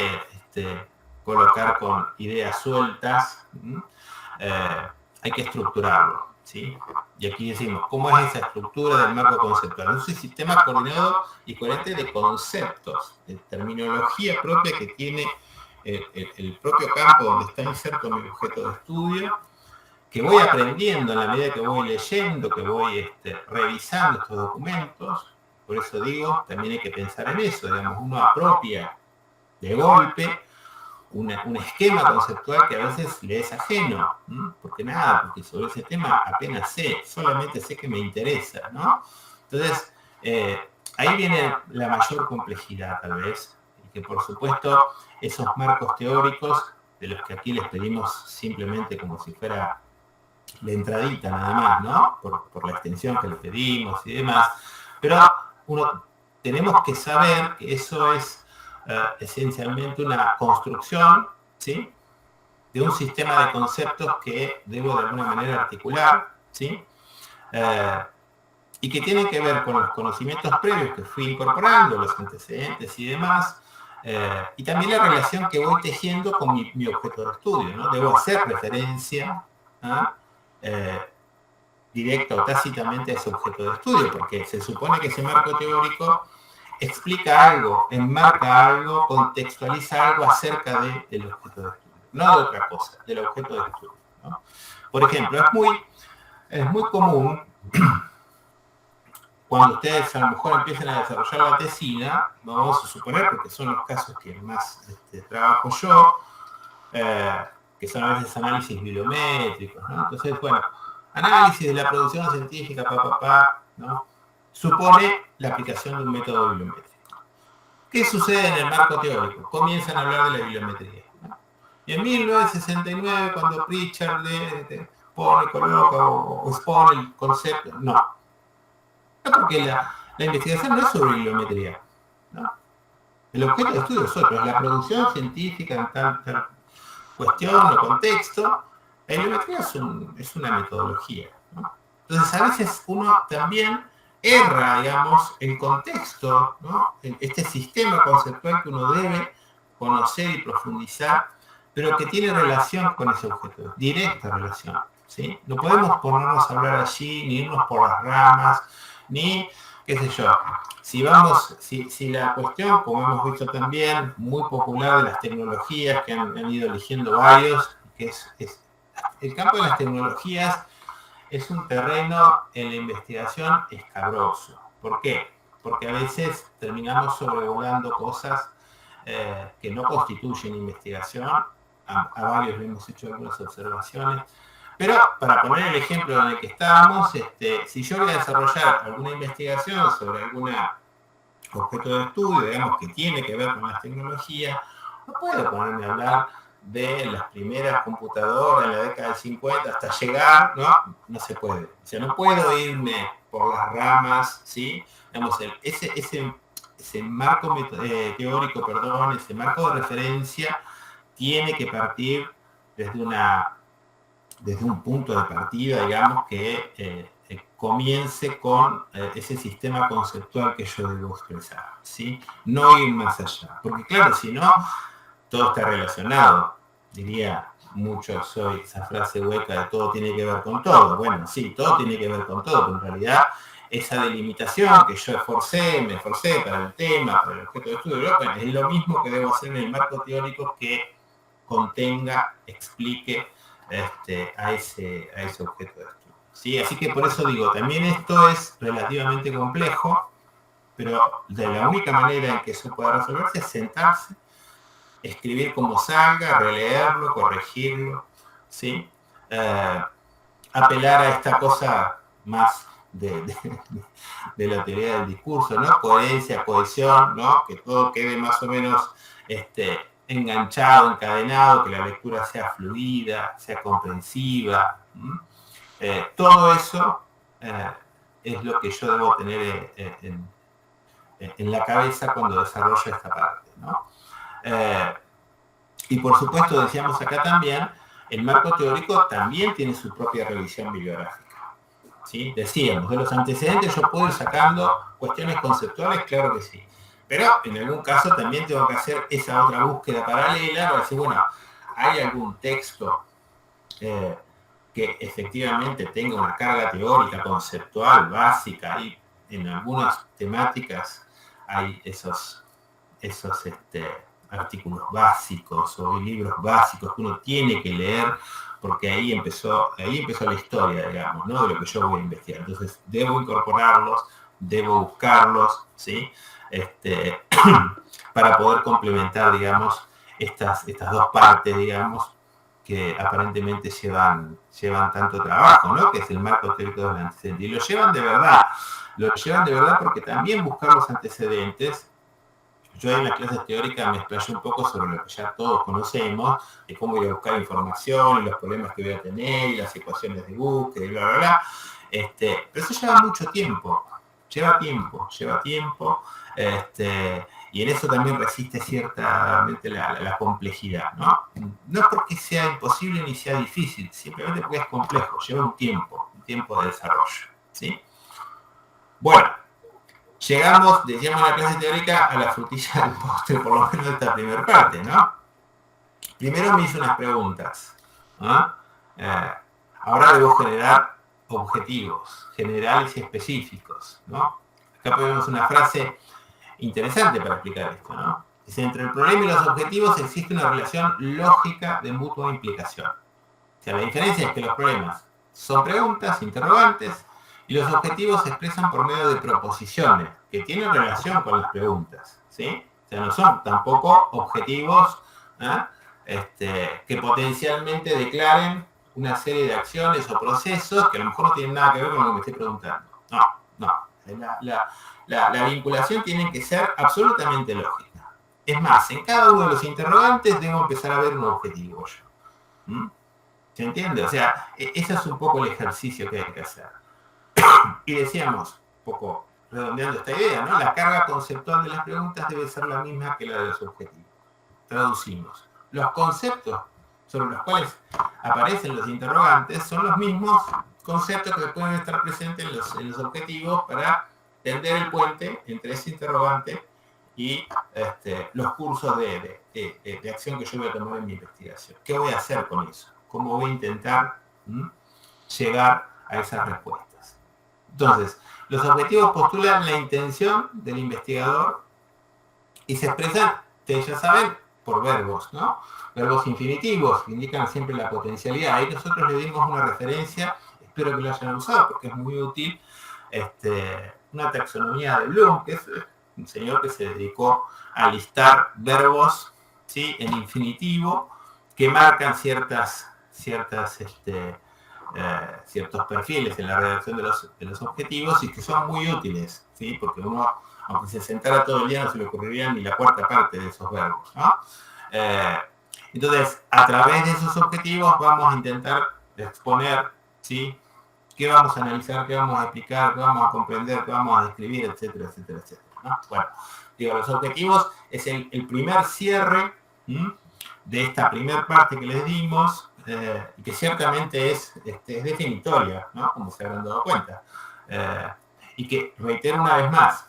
colocar con ideas sueltas, hay que estructurarlo, ¿sí? Y aquí decimos, ¿cómo es esa estructura del marco conceptual? Es un sistema coordinado y coherente de conceptos, de terminología propia que tiene el propio campo donde está inserto mi objeto de estudio, que voy aprendiendo en la medida que voy leyendo, que voy revisando estos documentos. Por eso digo, también hay que pensar en eso, digamos, uno apropia de golpe un esquema conceptual que a veces le es ajeno, ¿no? Porque sobre ese tema apenas sé, solamente sé que me interesa, ¿no? Entonces, ahí viene la mayor complejidad, tal vez, y que por supuesto esos marcos teóricos, de los que aquí les pedimos simplemente como si fuera la entradita nada más, ¿no? Por la extensión que les pedimos y demás, pero tenemos que saber que eso es esencialmente una construcción, ¿sí? De un sistema de conceptos que debo de alguna manera articular, ¿sí? Y que tiene que ver con los conocimientos previos que fui incorporando, los antecedentes y demás, y también la relación que voy tejiendo con mi objeto de estudio, ¿no? Debo hacer referencia directa o tácitamente a ese objeto de estudio, porque se supone que ese marco teórico explica algo, enmarca algo, contextualiza algo acerca del objeto de estudio, no de otra cosa, del objeto de estudio, ¿no? Por ejemplo, es muy común cuando ustedes a lo mejor empiezan a desarrollar la tesina, vamos a suponer, porque son los casos que más trabajo yo, que son a veces análisis bibliométricos, ¿no? Entonces, bueno, análisis de la producción científica, ¿no? Supone la aplicación de un método bibliométrico. ¿Qué sucede en el marco teórico? Comienzan a hablar de la bibliometría, ¿no? Y en 1969, cuando Pritchard coloca o expone el concepto, no, porque la investigación no es sobre bibliometría, ¿no? El objeto de estudio es otro, es la producción científica en tal cuestión o contexto. La bibliometría es una metodología, ¿no? Entonces a veces uno también erra, digamos, el contexto, ¿no? Este sistema conceptual que uno debe conocer y profundizar, pero que tiene relación con ese objeto, directa relación, ¿sí? No podemos ponernos a hablar allí, ni irnos por las ramas, ni, qué sé yo, si la cuestión, como hemos visto también, muy popular de las tecnologías que han ido eligiendo varios, que es el campo de las tecnologías es un terreno en la investigación escabroso. ¿Por qué? Porque a veces terminamos sobrevolando cosas que no constituyen investigación. A varios le hemos hecho algunas observaciones. Pero para poner el ejemplo en el que estábamos, si yo voy a desarrollar alguna investigación sobre algún objeto de estudio, digamos, que tiene que ver con las tecnologías, no puedo ponerme a hablar de las primeras computadoras en la década del 50 hasta llegar, no se puede. O sea, no puedo irme por las ramas, ¿sí? Digamos, ese marco teórico, ese marco de referencia tiene que partir desde un punto de partida, digamos, que comience con ese sistema conceptual que yo debo expresar, ¿sí? No ir más allá. Porque claro, si no, todo está relacionado, diría mucho soy esa frase hueca de todo tiene que ver con todo. Bueno, sí, todo tiene que ver con todo, pero en realidad esa delimitación que yo me esforcé para el tema, para el objeto de estudio, bueno, es lo mismo que debo hacer en el marco teórico que contenga, explique a ese objeto de estudio. ¿Sí? Así que por eso digo, también esto es relativamente complejo, pero de la única manera en que eso pueda resolverse es sentarse, escribir como salga, releerlo, corregirlo, ¿sí? Apelar a esta cosa más de la teoría del discurso, ¿no? Coherencia, cohesión, ¿no? Que todo quede más o menos enganchado, encadenado, que la lectura sea fluida, sea comprensiva. Todo eso es lo que yo debo tener en la cabeza cuando desarrollo esta parte, ¿no? Y por supuesto, decíamos acá también, el marco teórico también tiene su propia revisión bibliográfica. ¿Sí? Decíamos, de los antecedentes yo puedo ir sacando cuestiones conceptuales, claro que sí. Pero en algún caso también tengo que hacer esa otra búsqueda paralela para decir, bueno, ¿hay algún texto que efectivamente tenga una carga teórica, conceptual, básica? Y en algunas temáticas hay esos artículos básicos o libros básicos que uno tiene que leer porque ahí empezó la historia, digamos, ¿no? De lo que yo voy a investigar. Entonces, debo incorporarlos, debo buscarlos, ¿sí? Para poder complementar, digamos, estas dos partes, digamos, que aparentemente llevan tanto trabajo, ¿no? Que es el marco teórico del antecedente. Y lo llevan de verdad porque también buscar los antecedentes. Yo en las clases teóricas me explayé un poco sobre lo que ya todos conocemos, de cómo ir a buscar información, y los problemas que voy a tener, y las ecuaciones de búsqueda, y bla, bla, bla. Pero eso lleva mucho tiempo, y en eso también resiste ciertamente la complejidad, ¿no? No porque sea imposible ni sea difícil, simplemente porque es complejo, lleva un tiempo de desarrollo, ¿sí? Bueno. Llegamos, decíamos en la clase teórica, a la frutilla del postre, por lo menos de esta primera parte, ¿no? Primero me hice unas preguntas, ¿no? Ahora debo generar objetivos generales y específicos, ¿no? Acá ponemos una frase interesante para explicar esto, ¿no? Dice, entre el problema y los objetivos existe una relación lógica de mutua implicación. O sea, la diferencia es que los problemas son preguntas, interrogantes, y los objetivos se expresan por medio de proposiciones que tienen relación con las preguntas, ¿sí? O sea, no son tampoco objetivos que potencialmente declaren una serie de acciones o procesos que a lo mejor no tienen nada que ver con lo que me estoy preguntando. No. La vinculación tiene que ser absolutamente lógica. Es más, en cada uno de los interrogantes debo empezar a ver un objetivo yo. ¿Se entiende? O sea, ese es un poco el ejercicio que hay que hacer. Y decíamos, un poco redondeando esta idea, ¿no? La carga conceptual de las preguntas debe ser la misma que la de los objetivos. Traducimos. Los conceptos sobre los cuales aparecen los interrogantes son los mismos conceptos que pueden estar presentes en los objetivos para tender el puente entre ese interrogante y los cursos de acción que yo voy a tomar en mi investigación. ¿Qué voy a hacer con eso? ¿Cómo voy a intentar llegar a esas respuestas? Entonces, los objetivos postulan la intención del investigador y se expresan, ustedes ya saben, por verbos, ¿no? Verbos infinitivos que indican siempre la potencialidad. Ahí nosotros le dimos una referencia, espero que lo hayan usado porque es muy útil, una taxonomía de Bloom, que es un señor que se dedicó a listar verbos, ¿sí? En infinitivo que marcan ciertos perfiles en la redacción de los objetivos y que son muy útiles, ¿sí? Porque uno, aunque se sentara todo el día, no se le ocurriría ni la cuarta parte de esos verbos, ¿no? Entonces, a través de esos objetivos vamos a intentar exponer, ¿sí? Qué vamos a analizar, qué vamos a explicar, qué vamos a comprender, qué vamos a describir, etcétera, etcétera, etcétera, ¿no? Bueno, digo, los objetivos es el primer cierre de esta primera parte que les dimos, y que ciertamente es definitoria, ¿no? Como se habrán dado cuenta. Y que, reitero una vez más,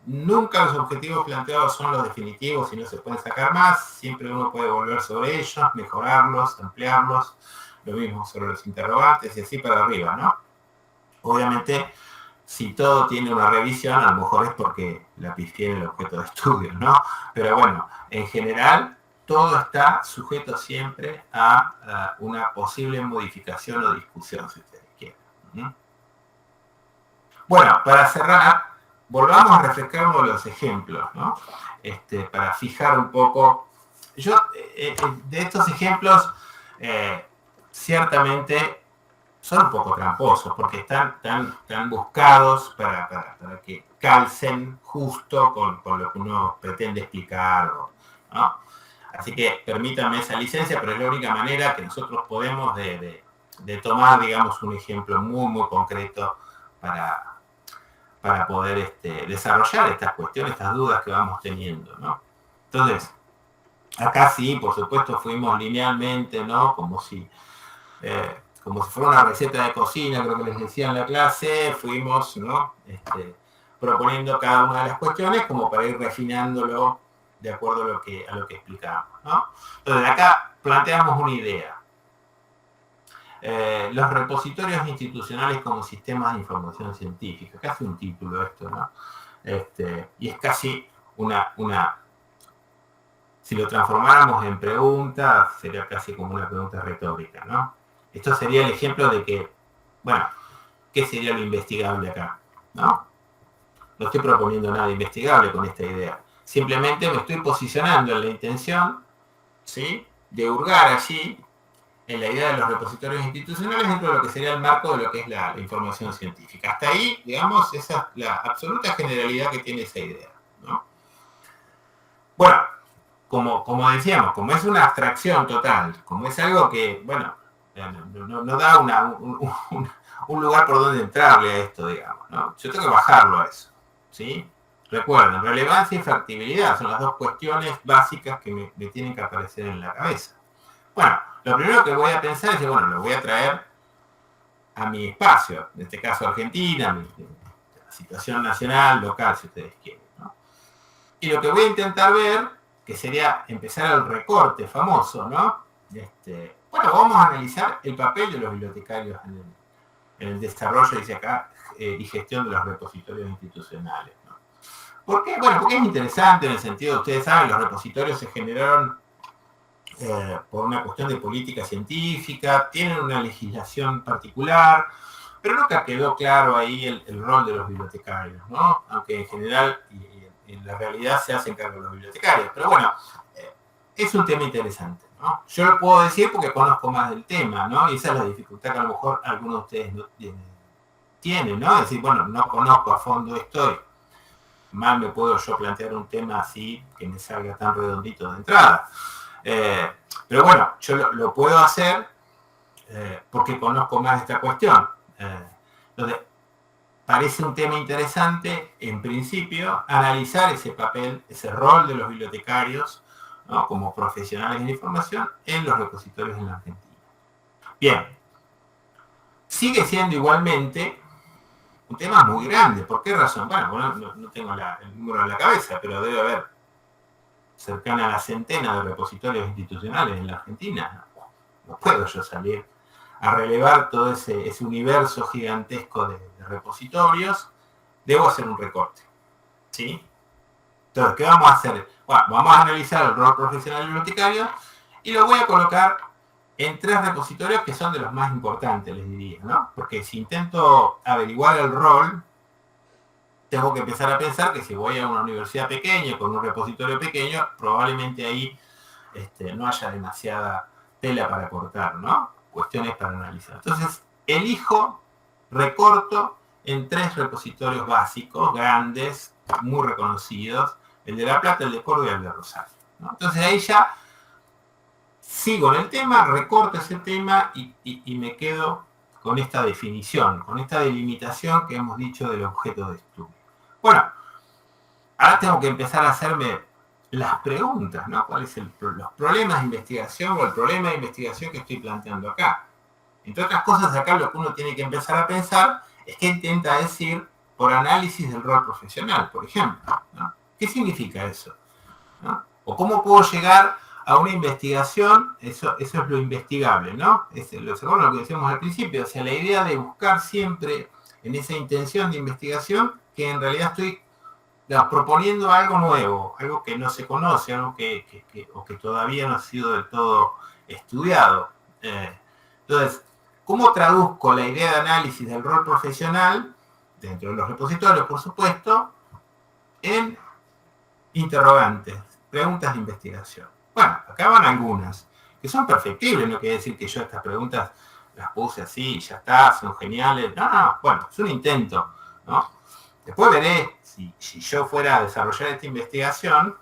Nunca los objetivos planteados son los definitivos y no se pueden sacar más. Siempre uno puede volver sobre ellos, mejorarlos, ampliarlos. Lo mismo sobre los interrogantes y así para arriba, ¿no? Obviamente, si todo tiene una revisión, a lo mejor es porque la pifié en el objeto de estudio, ¿no? Pero bueno, en general, todo está sujeto siempre a una posible modificación o discusión, si ustedes quieren. Bueno, para cerrar, volvamos a refrescar uno de los ejemplos, ¿no? Para fijar un poco. Yo, de estos ejemplos, ciertamente son un poco tramposos, porque están buscados para que calcen justo con lo que uno pretende explicar, ¿no? Así que permítanme esa licencia, pero es la única manera que nosotros podemos de tomar, digamos, un ejemplo muy, muy concreto para poder desarrollar estas cuestiones, estas dudas que vamos teniendo, ¿no? Entonces, acá sí, por supuesto, fuimos linealmente, ¿no? Como si fuera una receta de cocina, creo que les decía en la clase, fuimos, ¿no? Proponiendo cada una de las cuestiones como para ir refinándolo de acuerdo a lo que explicamos, ¿no? Entonces, acá planteamos una idea. Los repositorios institucionales como sistemas de información científica, casi un título esto, ¿no? Y es casi una si lo transformáramos en pregunta, sería casi como una pregunta retórica, ¿no? Esto sería el ejemplo de que, bueno, ¿qué sería lo investigable acá? ¿No? No estoy proponiendo nada investigable con esta idea. Simplemente me estoy posicionando en la intención, ¿sí?, de hurgar allí en la idea de los repositorios institucionales dentro de lo que sería el marco de lo que es la información científica. Hasta ahí, digamos, esa es la absoluta generalidad que tiene esa idea, ¿no? Bueno, como decíamos, como es una abstracción total, como es algo que, bueno, no da un lugar por donde entrarle a esto, digamos, ¿no? Yo tengo que bajarlo a eso, ¿sí? Recuerden, relevancia y factibilidad son las dos cuestiones básicas que me tienen que aparecer en la cabeza. Bueno, lo primero que voy a pensar es, bueno, lo voy a traer a mi espacio, en este caso Argentina, la situación nacional, local, si ustedes quieren, ¿no? Y lo que voy a intentar ver, que sería empezar el recorte famoso, ¿no? Bueno, vamos a analizar el papel de los bibliotecarios en el desarrollo, dice acá, y gestión de los repositorios institucionales, ¿no? ¿Por qué? Bueno, porque es interesante en el sentido, ustedes saben, los repositorios se generaron por una cuestión de política científica, tienen una legislación particular, pero nunca quedó claro ahí el rol de los bibliotecarios, ¿no? Aunque en general y en la realidad se hacen cargo de los bibliotecarios. Pero bueno, es un tema interesante, ¿no? Yo lo puedo decir porque conozco más del tema, ¿no? Y esa es la dificultad que a lo mejor algunos de ustedes no tienen, ¿no? Es decir, bueno, no conozco a fondo esto y mal me puedo yo plantear un tema así que me salga tan redondito de entrada. Pero bueno, yo lo puedo hacer porque conozco más esta cuestión. Entonces, parece un tema interesante, en principio, analizar ese papel, ese rol de los bibliotecarios, ¿no?, como profesionales de la información en los repositorios en la Argentina. Bien, sigue siendo igualmente un tema muy grande. ¿Por qué razón? Bueno, no tengo el número en la cabeza, pero debe haber cercana a la centena de repositorios institucionales en la Argentina. No puedo yo salir a relevar todo ese universo gigantesco de repositorios. Debo hacer un recorte, ¿sí? Entonces, ¿qué vamos a hacer? Bueno, vamos a analizar el rol profesional bibliotecario y lo voy a colocar en 3 repositorios que son de los más importantes, les diría, ¿no? Porque si intento averiguar el rol, tengo que empezar a pensar que si voy a una universidad pequeña, con un repositorio pequeño, probablemente ahí no haya demasiada tela para cortar, ¿no? Cuestiones para analizar. Entonces, elijo, recorto en 3 repositorios básicos, grandes, muy reconocidos, el de La Plata, el de Córdoba y el de Rosario, ¿no? Entonces ahí ya sigo en el tema, recorto ese tema y me quedo con esta definición, con esta delimitación que hemos dicho del objeto de estudio. Bueno, ahora tengo que empezar a hacerme las preguntas, ¿no? ¿Cuáles son los problemas de investigación o el problema de investigación que estoy planteando acá? Entre otras cosas, acá lo que uno tiene que empezar a pensar es qué intenta decir por análisis del rol profesional, por ejemplo, ¿no? ¿Qué significa eso? ¿No? O cómo puedo llegar a una investigación, eso es lo investigable, ¿no? Es lo que decíamos al principio, o sea, la idea de buscar siempre en esa intención de investigación que en realidad estoy proponiendo algo nuevo, algo que no se conoce, algo o que todavía no ha sido del todo estudiado. Entonces, ¿cómo traduzco la idea de análisis del rol profesional, dentro de los repositorios, por supuesto, en interrogantes, preguntas de investigación? Bueno, acá van algunas, que son perfectibles, no quiere decir que yo estas preguntas las puse así y ya está, son geniales. No, bueno, es un intento, ¿no? Después veré, si yo fuera a desarrollar esta investigación,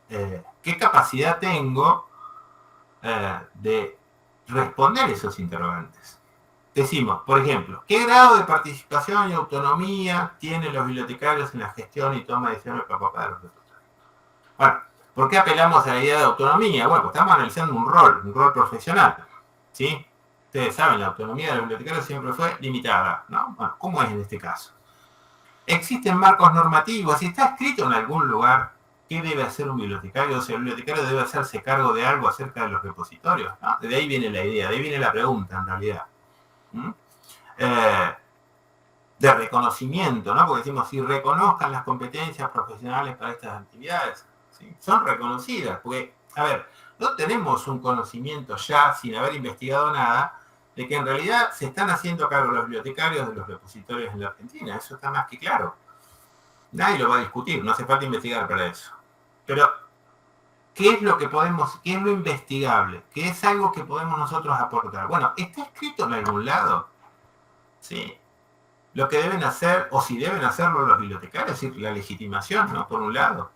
qué capacidad tengo de responder esos interrogantes. Decimos, por ejemplo, ¿qué grado de participación y autonomía tienen los bibliotecarios en la gestión y toma de decisiones para los repositorios? Bueno, ¿por qué apelamos a la idea de autonomía? Bueno, pues estamos analizando un rol profesional, ¿sí? Ustedes saben, la autonomía de los bibliotecarios siempre fue limitada, ¿no? Bueno, ¿cómo es en este caso? Existen marcos normativos y está escrito en algún lugar qué debe hacer un bibliotecario. O sea, el bibliotecario debe hacerse cargo de algo acerca de los repositorios, ¿no? De ahí viene la idea, de ahí viene la pregunta en realidad. De reconocimiento, ¿no? Porque decimos, si reconozcan las competencias profesionales para estas actividades, ¿sí? Son reconocidas, porque, a ver, no tenemos un conocimiento ya, sin haber investigado nada, de que en realidad se están haciendo cargo los bibliotecarios de los repositorios en la Argentina. Eso está más que claro. Nadie lo va a discutir, no hace falta investigar para eso. Pero, ¿qué es lo que podemos, qué es lo investigable? ¿Qué es algo que podemos nosotros aportar? Bueno, ¿está escrito en algún lado? Sí. Lo que deben hacer, o si deben hacerlo los bibliotecarios, es decir, la legitimación, ¿no? Por un lado.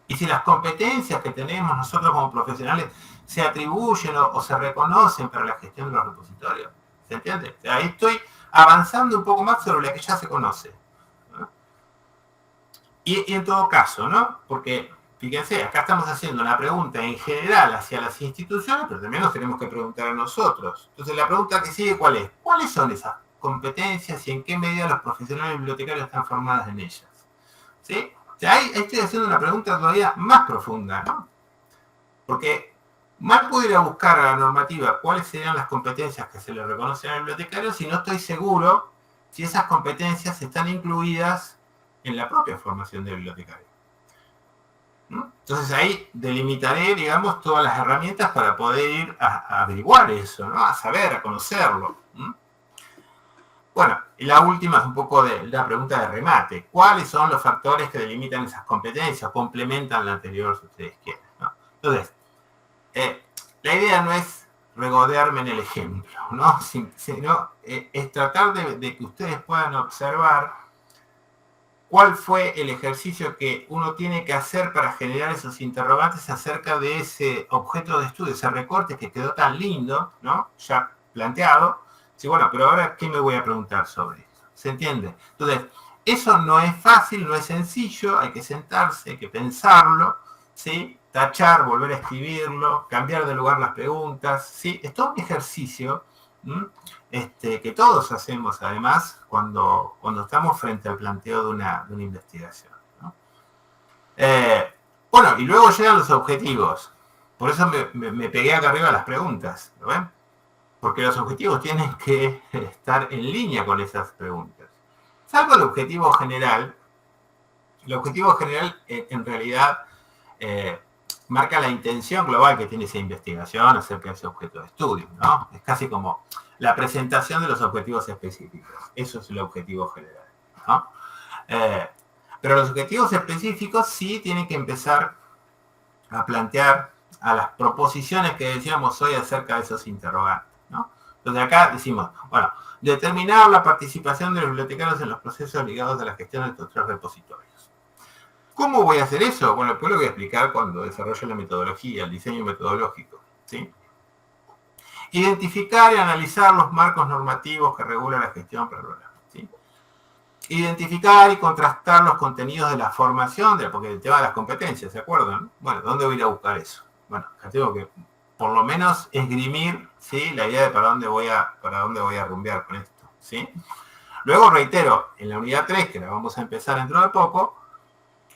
Y si las competencias que tenemos nosotros como profesionales se atribuyen o se reconocen para la gestión de los repositorios. ¿Se entiende? O sea, ahí estoy avanzando un poco más sobre lo que ya se conoce, ¿no? Y en todo caso, ¿no? Porque, fíjense, acá estamos haciendo una pregunta en general hacia las instituciones, pero también nos tenemos que preguntar a nosotros. Entonces, la pregunta que sigue, ¿cuál es? ¿Cuáles son esas competencias y en qué medida los profesionales bibliotecarios están formados en ellas? ¿Sí? O sea, ahí estoy haciendo una pregunta todavía más profunda, ¿no? Porque mal puedo ir a buscar a la normativa cuáles serían las competencias que se le reconocen al bibliotecario si no estoy seguro si esas competencias están incluidas en la propia formación del bibliotecario. ¿No? Entonces ahí delimitaré, digamos, todas las herramientas para poder ir a averiguar eso, ¿no? A saber, a conocerlo. ¿No? Bueno, y la última es un poco de la pregunta de remate. ¿Cuáles son los factores que delimitan esas competencias? Complementan la anterior, si ustedes quieren, ¿no? Entonces, la idea no es regodearme en el ejemplo, ¿no? Sino es tratar de que ustedes puedan observar cuál fue el ejercicio que uno tiene que hacer para generar esos interrogantes acerca de ese objeto de estudio, ese recorte que quedó tan lindo, ¿no? Ya planteado. Sí, bueno, pero ahora, ¿qué me voy a preguntar sobre eso? ¿Se entiende? Entonces, eso no es fácil, no es sencillo, hay que sentarse, hay que pensarlo, ¿sí? Tachar, volver a escribirlo, cambiar de lugar las preguntas, ¿sí? Es todo un ejercicio que todos hacemos, además, cuando estamos frente al planteo de una investigación, ¿no? Bueno, y luego llegan los objetivos. Por eso me pegué acá arriba a las preguntas, ¿lo ven? Porque los objetivos tienen que estar en línea con esas preguntas. Salvo el objetivo general en realidad marca la intención global que tiene esa investigación acerca de ese objeto de estudio, ¿no? Es casi como la presentación de los objetivos específicos. Eso es el objetivo general, ¿no? Pero los objetivos específicos sí tienen que empezar a plantear a las proposiciones que decíamos hoy acerca de esos interrogantes, ¿no? Entonces acá decimos, bueno, determinar la participación de los bibliotecarios en los procesos ligados a la gestión de estos 3 repositorios. ¿Cómo voy a hacer eso? Bueno, después lo voy a explicar cuando desarrolle la metodología, el diseño metodológico, ¿sí? Identificar y analizar los marcos normativos que regulan la gestión, ¿sí? Identificar y contrastar los contenidos de la formación, porque el tema de las competencias, ¿se acuerdan? Bueno, ¿dónde voy a ir a buscar eso? Bueno, acá tengo que por lo menos esgrimir, ¿sí? La idea de para dónde voy a rumbear con esto, ¿sí? Luego, reitero, en la unidad 3, que la vamos a empezar dentro de poco,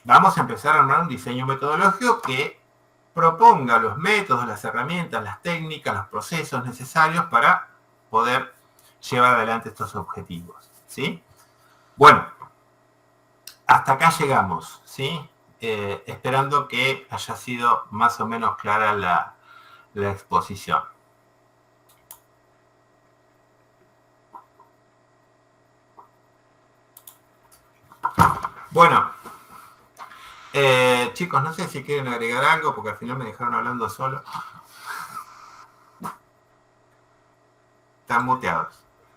vamos a empezar a armar un diseño metodológico que proponga los métodos, las herramientas, las técnicas, los procesos necesarios para poder llevar adelante estos objetivos, ¿sí? Bueno, hasta acá llegamos, ¿sí? Esperando que haya sido más o menos clara la exposición. Bueno, chicos, no sé si quieren agregar algo, porque al final me dejaron hablando solo. Están muteados.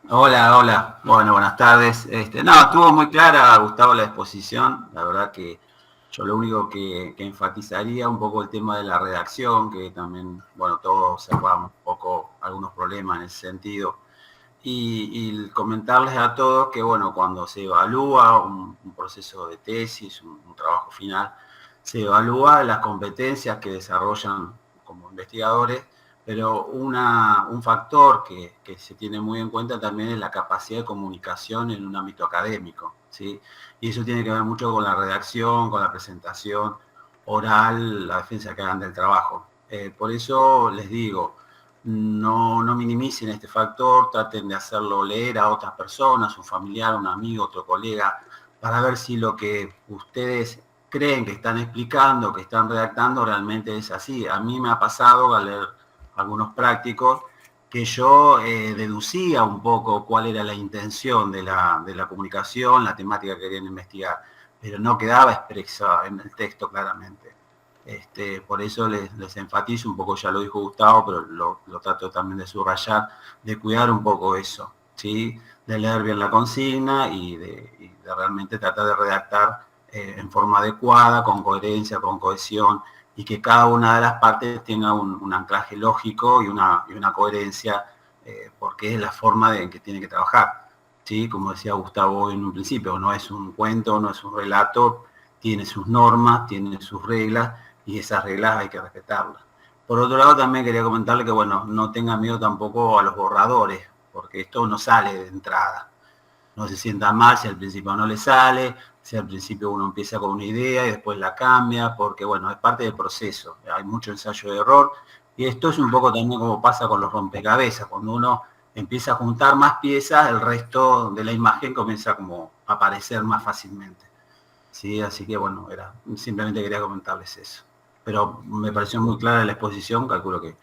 Hola. Bueno, buenas tardes. No, estuvo muy clara, Gustavo, la exposición. La verdad que yo lo único que enfatizaría un poco el tema de la redacción, que también, bueno, todos observamos un poco algunos problemas en ese sentido. Y comentarles a todos que, bueno, cuando se evalúa un proceso de tesis, un trabajo final, se evalúa las competencias que desarrollan como investigadores, pero un factor que se tiene muy en cuenta también es la capacidad de comunicación en un ámbito académico, ¿sí? Y eso tiene que ver mucho con la redacción, con la presentación oral, la defensa que hagan del trabajo. Por eso les digo, no minimicen este factor, traten de hacerlo leer a otras personas, un familiar, un amigo, otro colega, para ver si lo que ustedes creen que están explicando, que están redactando, realmente es así. A mí me ha pasado al leer algunos prácticos que yo deducía un poco cuál era la intención de la comunicación, la temática que querían investigar, pero no quedaba expresa en el texto claramente. Por eso les enfatizo un poco, ya lo dijo Gustavo, pero lo trato también de subrayar, de cuidar un poco eso, ¿sí? De leer bien la consigna y de realmente tratar de redactar en forma adecuada, con coherencia, con cohesión, y que cada una de las partes tenga un anclaje lógico y una coherencia, porque es la forma en que tiene que trabajar, ¿sí? Como decía Gustavo en un principio, no es un cuento, no es un relato, tiene sus normas, tiene sus reglas, y esas reglas hay que respetarlas. Por otro lado, también quería comentarle que, bueno, no tengan miedo tampoco a los borradores, porque esto no sale de entrada. No se sienta mal si al principio no le sale, si al principio uno empieza con una idea y después la cambia, porque, bueno, es parte del proceso. Hay mucho ensayo de error, y esto es un poco también como pasa con los rompecabezas. Cuando uno empieza a juntar más piezas, el resto de la imagen comienza como a aparecer más fácilmente. Sí, así que, bueno, simplemente quería comentarles eso. Pero me pareció muy clara la exposición, calculo que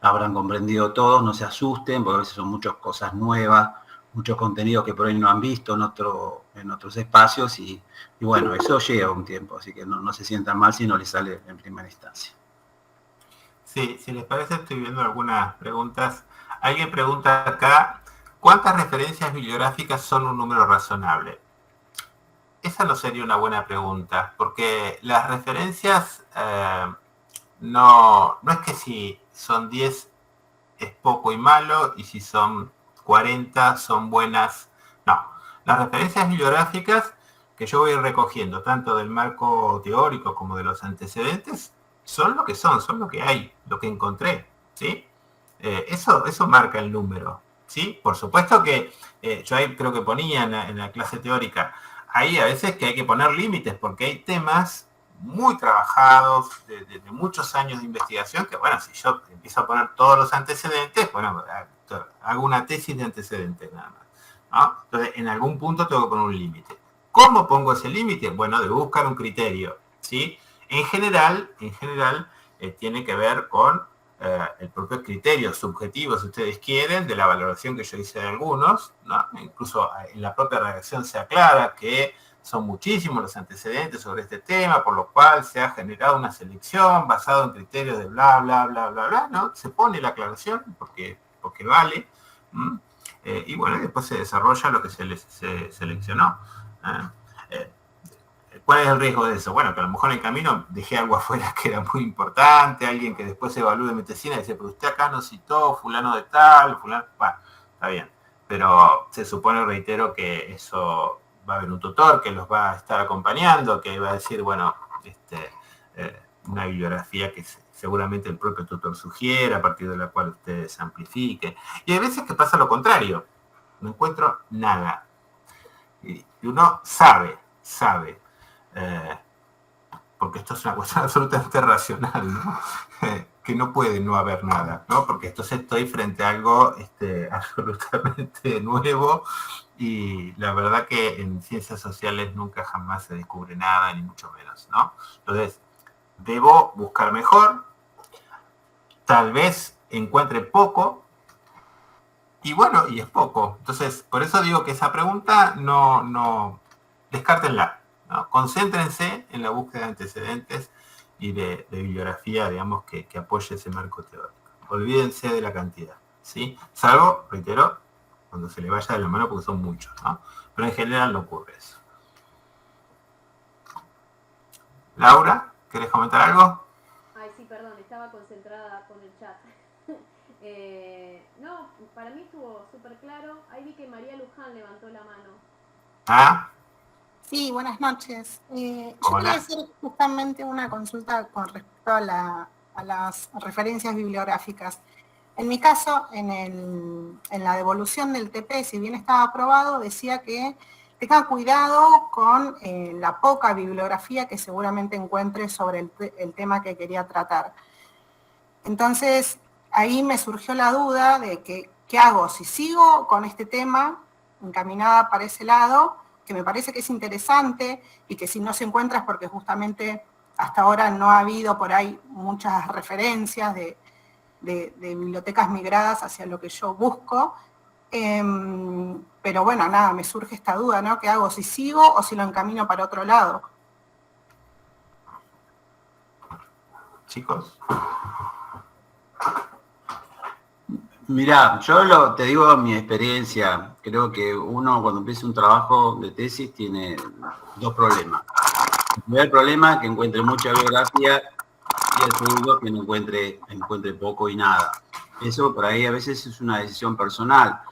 habrán comprendido todos, no se asusten, porque a veces son muchas cosas nuevas, muchos contenidos que por ahí no han visto en otros espacios, y bueno, eso lleva un tiempo, así que no se sientan mal si no les sale en primera instancia. Sí, si les parece, estoy viendo algunas preguntas. Alguien pregunta acá, ¿cuántas referencias bibliográficas son un número razonable? Esa no sería una buena pregunta, porque las referencias no es que si son 10 es poco y malo, y si son 40 son buenas. No, las referencias bibliográficas que yo voy recogiendo, tanto del marco teórico como de los antecedentes, son lo que son lo que hay, lo que encontré, ¿sí? Eso marca el número, ¿sí? Por supuesto que yo ahí creo que ponía en la clase teórica, hay a veces que hay que poner límites, porque hay temas muy trabajados, de muchos años de investigación, que bueno, si yo empiezo a poner todos los antecedentes, bueno, hago una tesis de antecedentes nada más, ¿no? Entonces, en algún punto tengo que poner un límite. ¿Cómo pongo ese límite? Bueno, debo buscar un criterio, ¿sí? En general, tiene que ver con el propio criterio subjetivo, si ustedes quieren, de la valoración que yo hice de algunos, ¿no? Incluso en la propia redacción se aclara que son muchísimos los antecedentes sobre este tema, por lo cual se ha generado una selección basada en criterios de bla, bla, bla, bla, bla, ¿no? Se pone la aclaración porque vale, y bueno, después se desarrolla lo que se seleccionó. ¿Cuál es el riesgo de eso? Bueno, que a lo mejor en el camino dejé algo afuera que era muy importante, alguien que después se evalúe de medicina y dice, pero usted acá no citó fulano de tal, fulano, bueno, está bien. Pero se supone, reitero, que eso va a haber un tutor que los va a estar acompañando, que va a decir, bueno, una bibliografía que seguramente el propio tutor sugiera, a partir de la cual ustedes amplifiquen. Y hay veces que pasa lo contrario, no encuentro nada. Y uno sabe, porque esto es una cuestión absolutamente racional, ¿no? Que no puede no haber nada, ¿no? Porque entonces estoy frente a algo absolutamente nuevo y la verdad que en ciencias sociales nunca jamás se descubre nada, ni mucho menos, ¿no? Entonces, debo buscar mejor, tal vez encuentre poco, y bueno, y es poco. Entonces, por eso digo que esa pregunta no descártenla, ¿no? Concéntrense en la búsqueda de antecedentes y de bibliografía, digamos, que apoye ese marco teórico. Olvídense de la cantidad, ¿sí? Salvo, reitero, cuando se le vaya de la mano porque son muchos, ¿no? Pero en general no ocurre eso. Laura, ¿querés comentar algo? Ay, sí, perdón, estaba concentrada con el chat. No, para mí estuvo súper claro. Ahí vi que María Luján levantó la mano. Ah, Sí, buenas noches. Yo Hola. quería hacer justamente una consulta con respecto a las referencias bibliográficas. En mi caso, en la devolución del TP, si bien estaba aprobado, decía que tenga cuidado con la poca bibliografía que seguramente encuentre sobre el tema que quería tratar. Entonces, ahí me surgió la duda de que, ¿qué hago? Si sigo con este tema, encaminada para ese lado, que me parece que es interesante y que si no se encuentra es porque justamente hasta ahora no ha habido por ahí muchas referencias de bibliotecas migradas hacia lo que yo busco. Pero bueno, nada, me surge esta duda, ¿no? ¿Qué hago? ¿Si sigo o si lo encamino para otro lado? chicos. Mirá, yo te digo mi experiencia. Creo que uno cuando empieza un trabajo de tesis tiene dos problemas. El primer problema es que encuentre mucha bibliografía y el segundo que no encuentre poco y nada. Eso por ahí a veces es una decisión personal.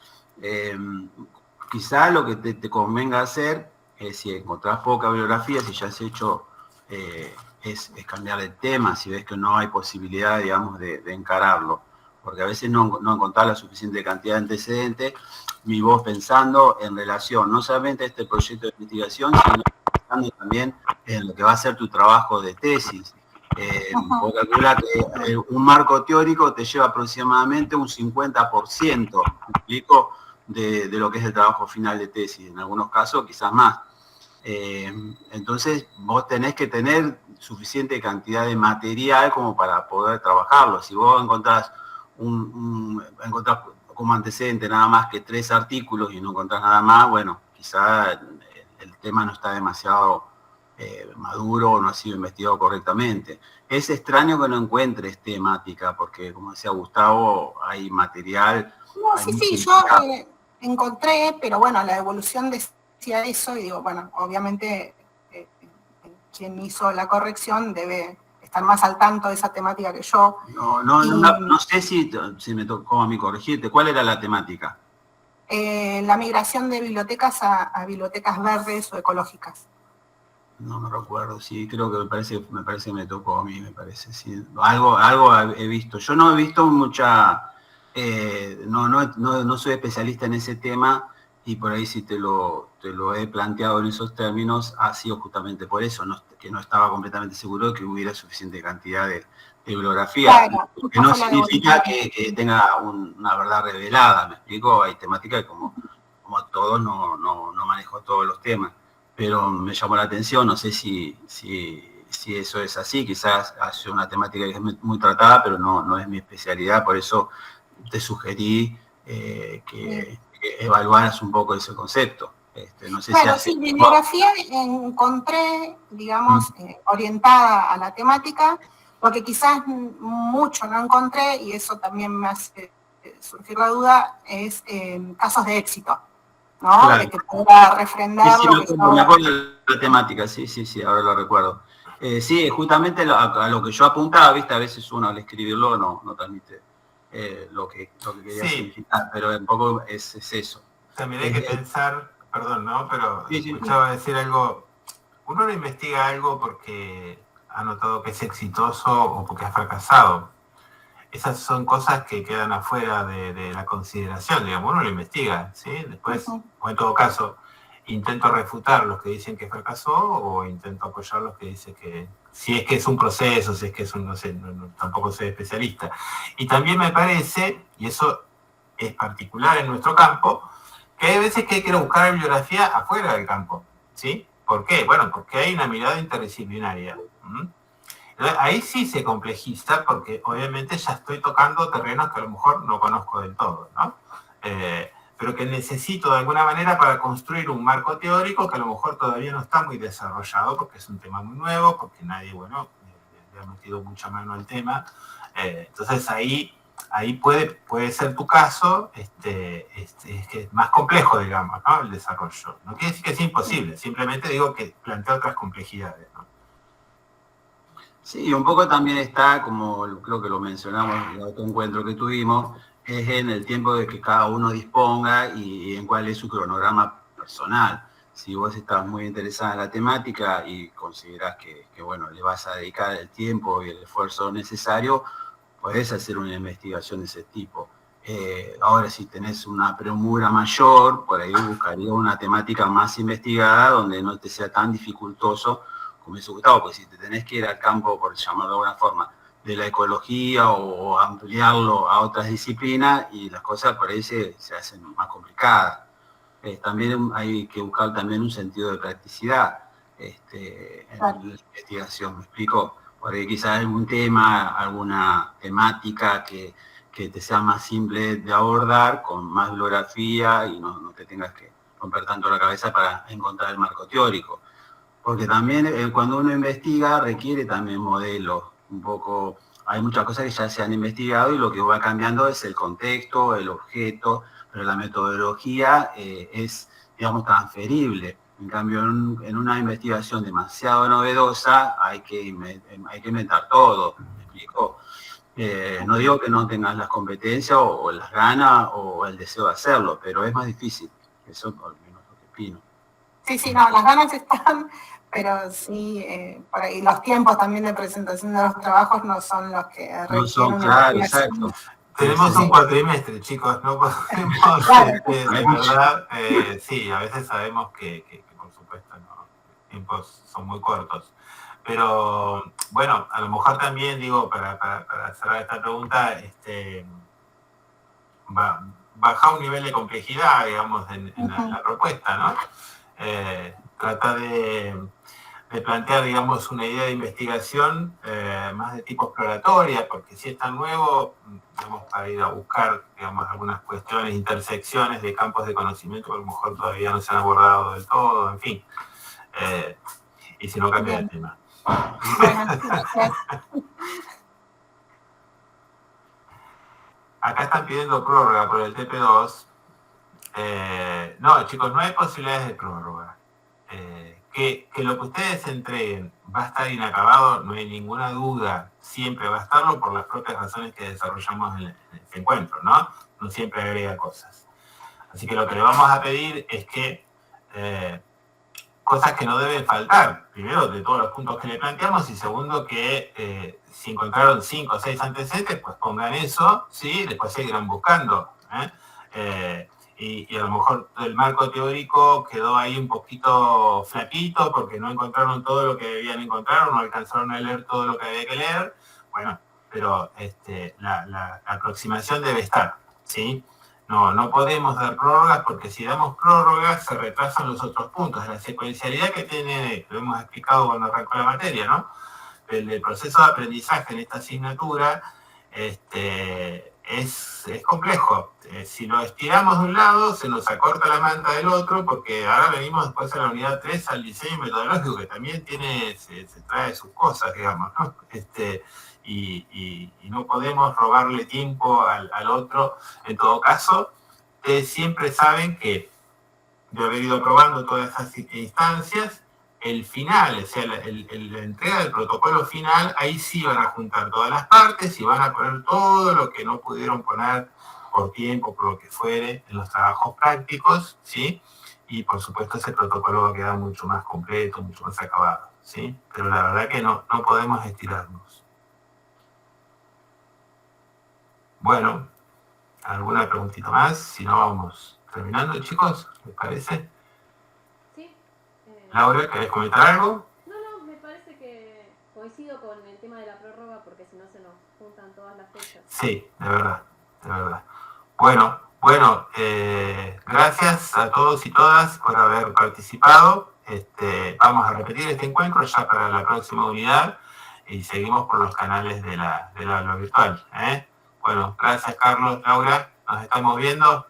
Quizá lo que te convenga hacer es, si encontrás poca bibliografía, si ya has hecho, es cambiar de tema, si ves que no hay posibilidad, digamos, de encararlo. Porque a veces no encontrás la suficiente cantidad de antecedentes, ni vos pensando en relación no solamente a este proyecto de investigación, sino pensando también en lo que va a ser tu trabajo de tesis. Vos calculás que un marco teórico te lleva aproximadamente un 50%, ¿me explico?, de lo que es el trabajo final de tesis, en algunos casos quizás más. Entonces vos tenés que tener suficiente cantidad de material como para poder trabajarlo. Si vos encontrás encontrás como antecedente nada más que 3 artículos y no encontrás nada más, bueno, quizá el tema no está demasiado maduro o no ha sido investigado correctamente. Es extraño que no encuentres temática, porque como decía Gustavo, hay material. No, sí, yo encontré, pero bueno, la devolución decía eso y digo, bueno, obviamente quien hizo la corrección debe estar más al tanto de esa temática que yo. No sé si me tocó a mí corregirte. ¿Cuál era la temática? La migración de bibliotecas a bibliotecas verdes o ecológicas. No me recuerdo, sí, creo que me parece que me tocó a mí, me parece, sí. Algo he visto. Yo no he visto mucha, no soy especialista en ese tema, y por ahí sí te lo he planteado en esos términos, ha sido justamente por eso, que no estaba completamente seguro de que hubiera suficiente cantidad de bibliografía. Claro, que no significa que tenga una verdad revelada, ¿me explico? Hay temáticas que como todos no manejo todos los temas, pero me llamó la atención, no sé si eso es así, quizás hace una temática que es muy tratada, pero no es mi especialidad, por eso te sugerí que evaluaras un poco ese concepto. No sé claro, si sí, bibliografía encontré, digamos, orientada a la temática, lo que quizás mucho no encontré, y eso también me hace surgir la duda, es casos de éxito, ¿no? Claro. De que pueda refrendar sí, lo que me acuerdo de la temática, sí, ahora lo recuerdo. Sí, justamente a lo que yo apuntaba, viste, a veces uno al escribirlo no transmite lo que quería significar, pero un poco es eso. También hay que pensar, perdón, ¿no? Pero sí, escuchaba decir algo, uno no investiga algo porque ha notado que es exitoso o porque ha fracasado. Esas son cosas que quedan afuera de la consideración, digamos, uno lo investiga, ¿sí? Después, o en todo caso, intento refutar los que dicen que fracasó o intento apoyar los que dicen que, si es que es un proceso, si es que es un, no sé, tampoco soy especialista. Y también me parece, y eso es particular en nuestro campo, que hay veces que hay que ir a buscar bibliografía afuera del campo, ¿sí? ¿Por qué? Bueno, porque hay una mirada interdisciplinaria. Ahí sí se complejiza porque obviamente ya estoy tocando terrenos que a lo mejor no conozco del todo, ¿no? Pero que necesito de alguna manera para construir un marco teórico que a lo mejor todavía no está muy desarrollado porque es un tema muy nuevo, porque nadie, bueno, le ha metido mucha mano al tema. Entonces ahí puede ser tu caso, es que es más complejo, digamos, ¿no? El desarrollo. No quiere decir que es imposible, simplemente digo que plantea otras complejidades, ¿no? Sí, un poco también está, como creo que lo mencionamos en el otro encuentro que tuvimos, es en el tiempo de que cada uno disponga y en cuál es su cronograma personal. Si vos estás muy interesada en la temática y considerás que bueno, le vas a dedicar el tiempo y el esfuerzo necesario, podés hacer una investigación de ese tipo. Ahora, si tenés una premura mayor, por ahí buscaría una temática más investigada donde no te sea tan dificultoso como dice Gustavo, pues si te tenés que ir al campo, por llamarlo de alguna forma, de la ecología o ampliarlo a otras disciplinas y las cosas por ahí se hacen más complicadas. También hay que buscar también un sentido de practicidad en la investigación, ¿me explico? Por ahí quizás algún tema, alguna temática que te sea más simple de abordar, con más bibliografía y no te tengas que romper tanto la cabeza para encontrar el marco teórico. Porque también cuando uno investiga requiere también modelos, un poco, hay muchas cosas que ya se han investigado y lo que va cambiando es el contexto, el objeto, pero la metodología es, digamos, transferible. En cambio, en una investigación demasiado novedosa hay que inventar todo, ¿me explico? No digo que no tengas las competencias o las ganas o el deseo de hacerlo, pero es más difícil. Eso es lo que opino. Sí, no, las ganas están, pero sí, por ahí los tiempos también de presentación de los trabajos no son los que requieren. No son, claro, exacto. Tenemos un cuatrimestre, chicos, no podemos, claro. de verdad, sí, a veces sabemos que por supuesto los tiempos son muy cortos. Pero bueno, a lo mejor también digo, para cerrar esta pregunta, baja un nivel de complejidad, digamos, en la propuesta, ¿no? Trata de plantear, digamos, una idea de investigación más de tipo exploratoria, porque si es tan nuevo, digamos, para ir a buscar, digamos, algunas cuestiones, intersecciones de campos de conocimiento que a lo mejor todavía no se han abordado del todo, en fin. Y si no, cambia el tema. Acá están pidiendo prórroga por el TP2. No, chicos, no hay posibilidades de prórroga. Que lo que ustedes entreguen va a estar inacabado, no hay ninguna duda. Siempre va a estarlo por las propias razones que desarrollamos en este encuentro, ¿no? No siempre agrega cosas. Así que lo que le vamos a pedir es que cosas que no deben faltar. Primero, de todos los puntos que le planteamos, y segundo, que si encontraron 5 o 6 antecedentes, pues pongan eso, ¿sí? Después seguirán buscando. Y a lo mejor el marco teórico quedó ahí un poquito flaquito porque no encontraron todo lo que debían encontrar o no alcanzaron a leer todo lo que había que leer. Bueno, pero la aproximación debe estar, ¿sí? No podemos dar prórrogas porque si damos prórrogas se retrasan los otros puntos. La secuencialidad que tiene, lo hemos explicado cuando arrancó la materia, ¿no? El proceso de aprendizaje en esta asignatura es complejo. Si lo estiramos de un lado, se nos acorta la manta del otro, porque ahora venimos después a la unidad 3 al diseño metodológico, que también se trae sus cosas, digamos, ¿no? Y no podemos robarle tiempo al otro. En todo caso, siempre saben que de haber ido probando todas esas instancias, el final, o sea, la entrega del protocolo final, ahí sí van a juntar todas las partes y van a poner todo lo que no pudieron poner por tiempo, por lo que fuere, en los trabajos prácticos, ¿sí? Y por supuesto ese protocolo va a quedar mucho más completo, mucho más acabado, ¿sí? Pero la verdad que no podemos estirarnos. Bueno, ¿alguna preguntita más? Si no, vamos terminando, chicos, ¿les parece? Laura, ¿querés comentar algo? No, me parece que coincido con el tema de la prórroga porque si no se nos juntan todas las fechas. Sí, de verdad. Bueno, gracias a todos y todas por haber participado. Vamos a repetir este encuentro ya para la próxima unidad y seguimos por los canales del aula virtual. Bueno, gracias Carlos, Laura, nos estamos viendo.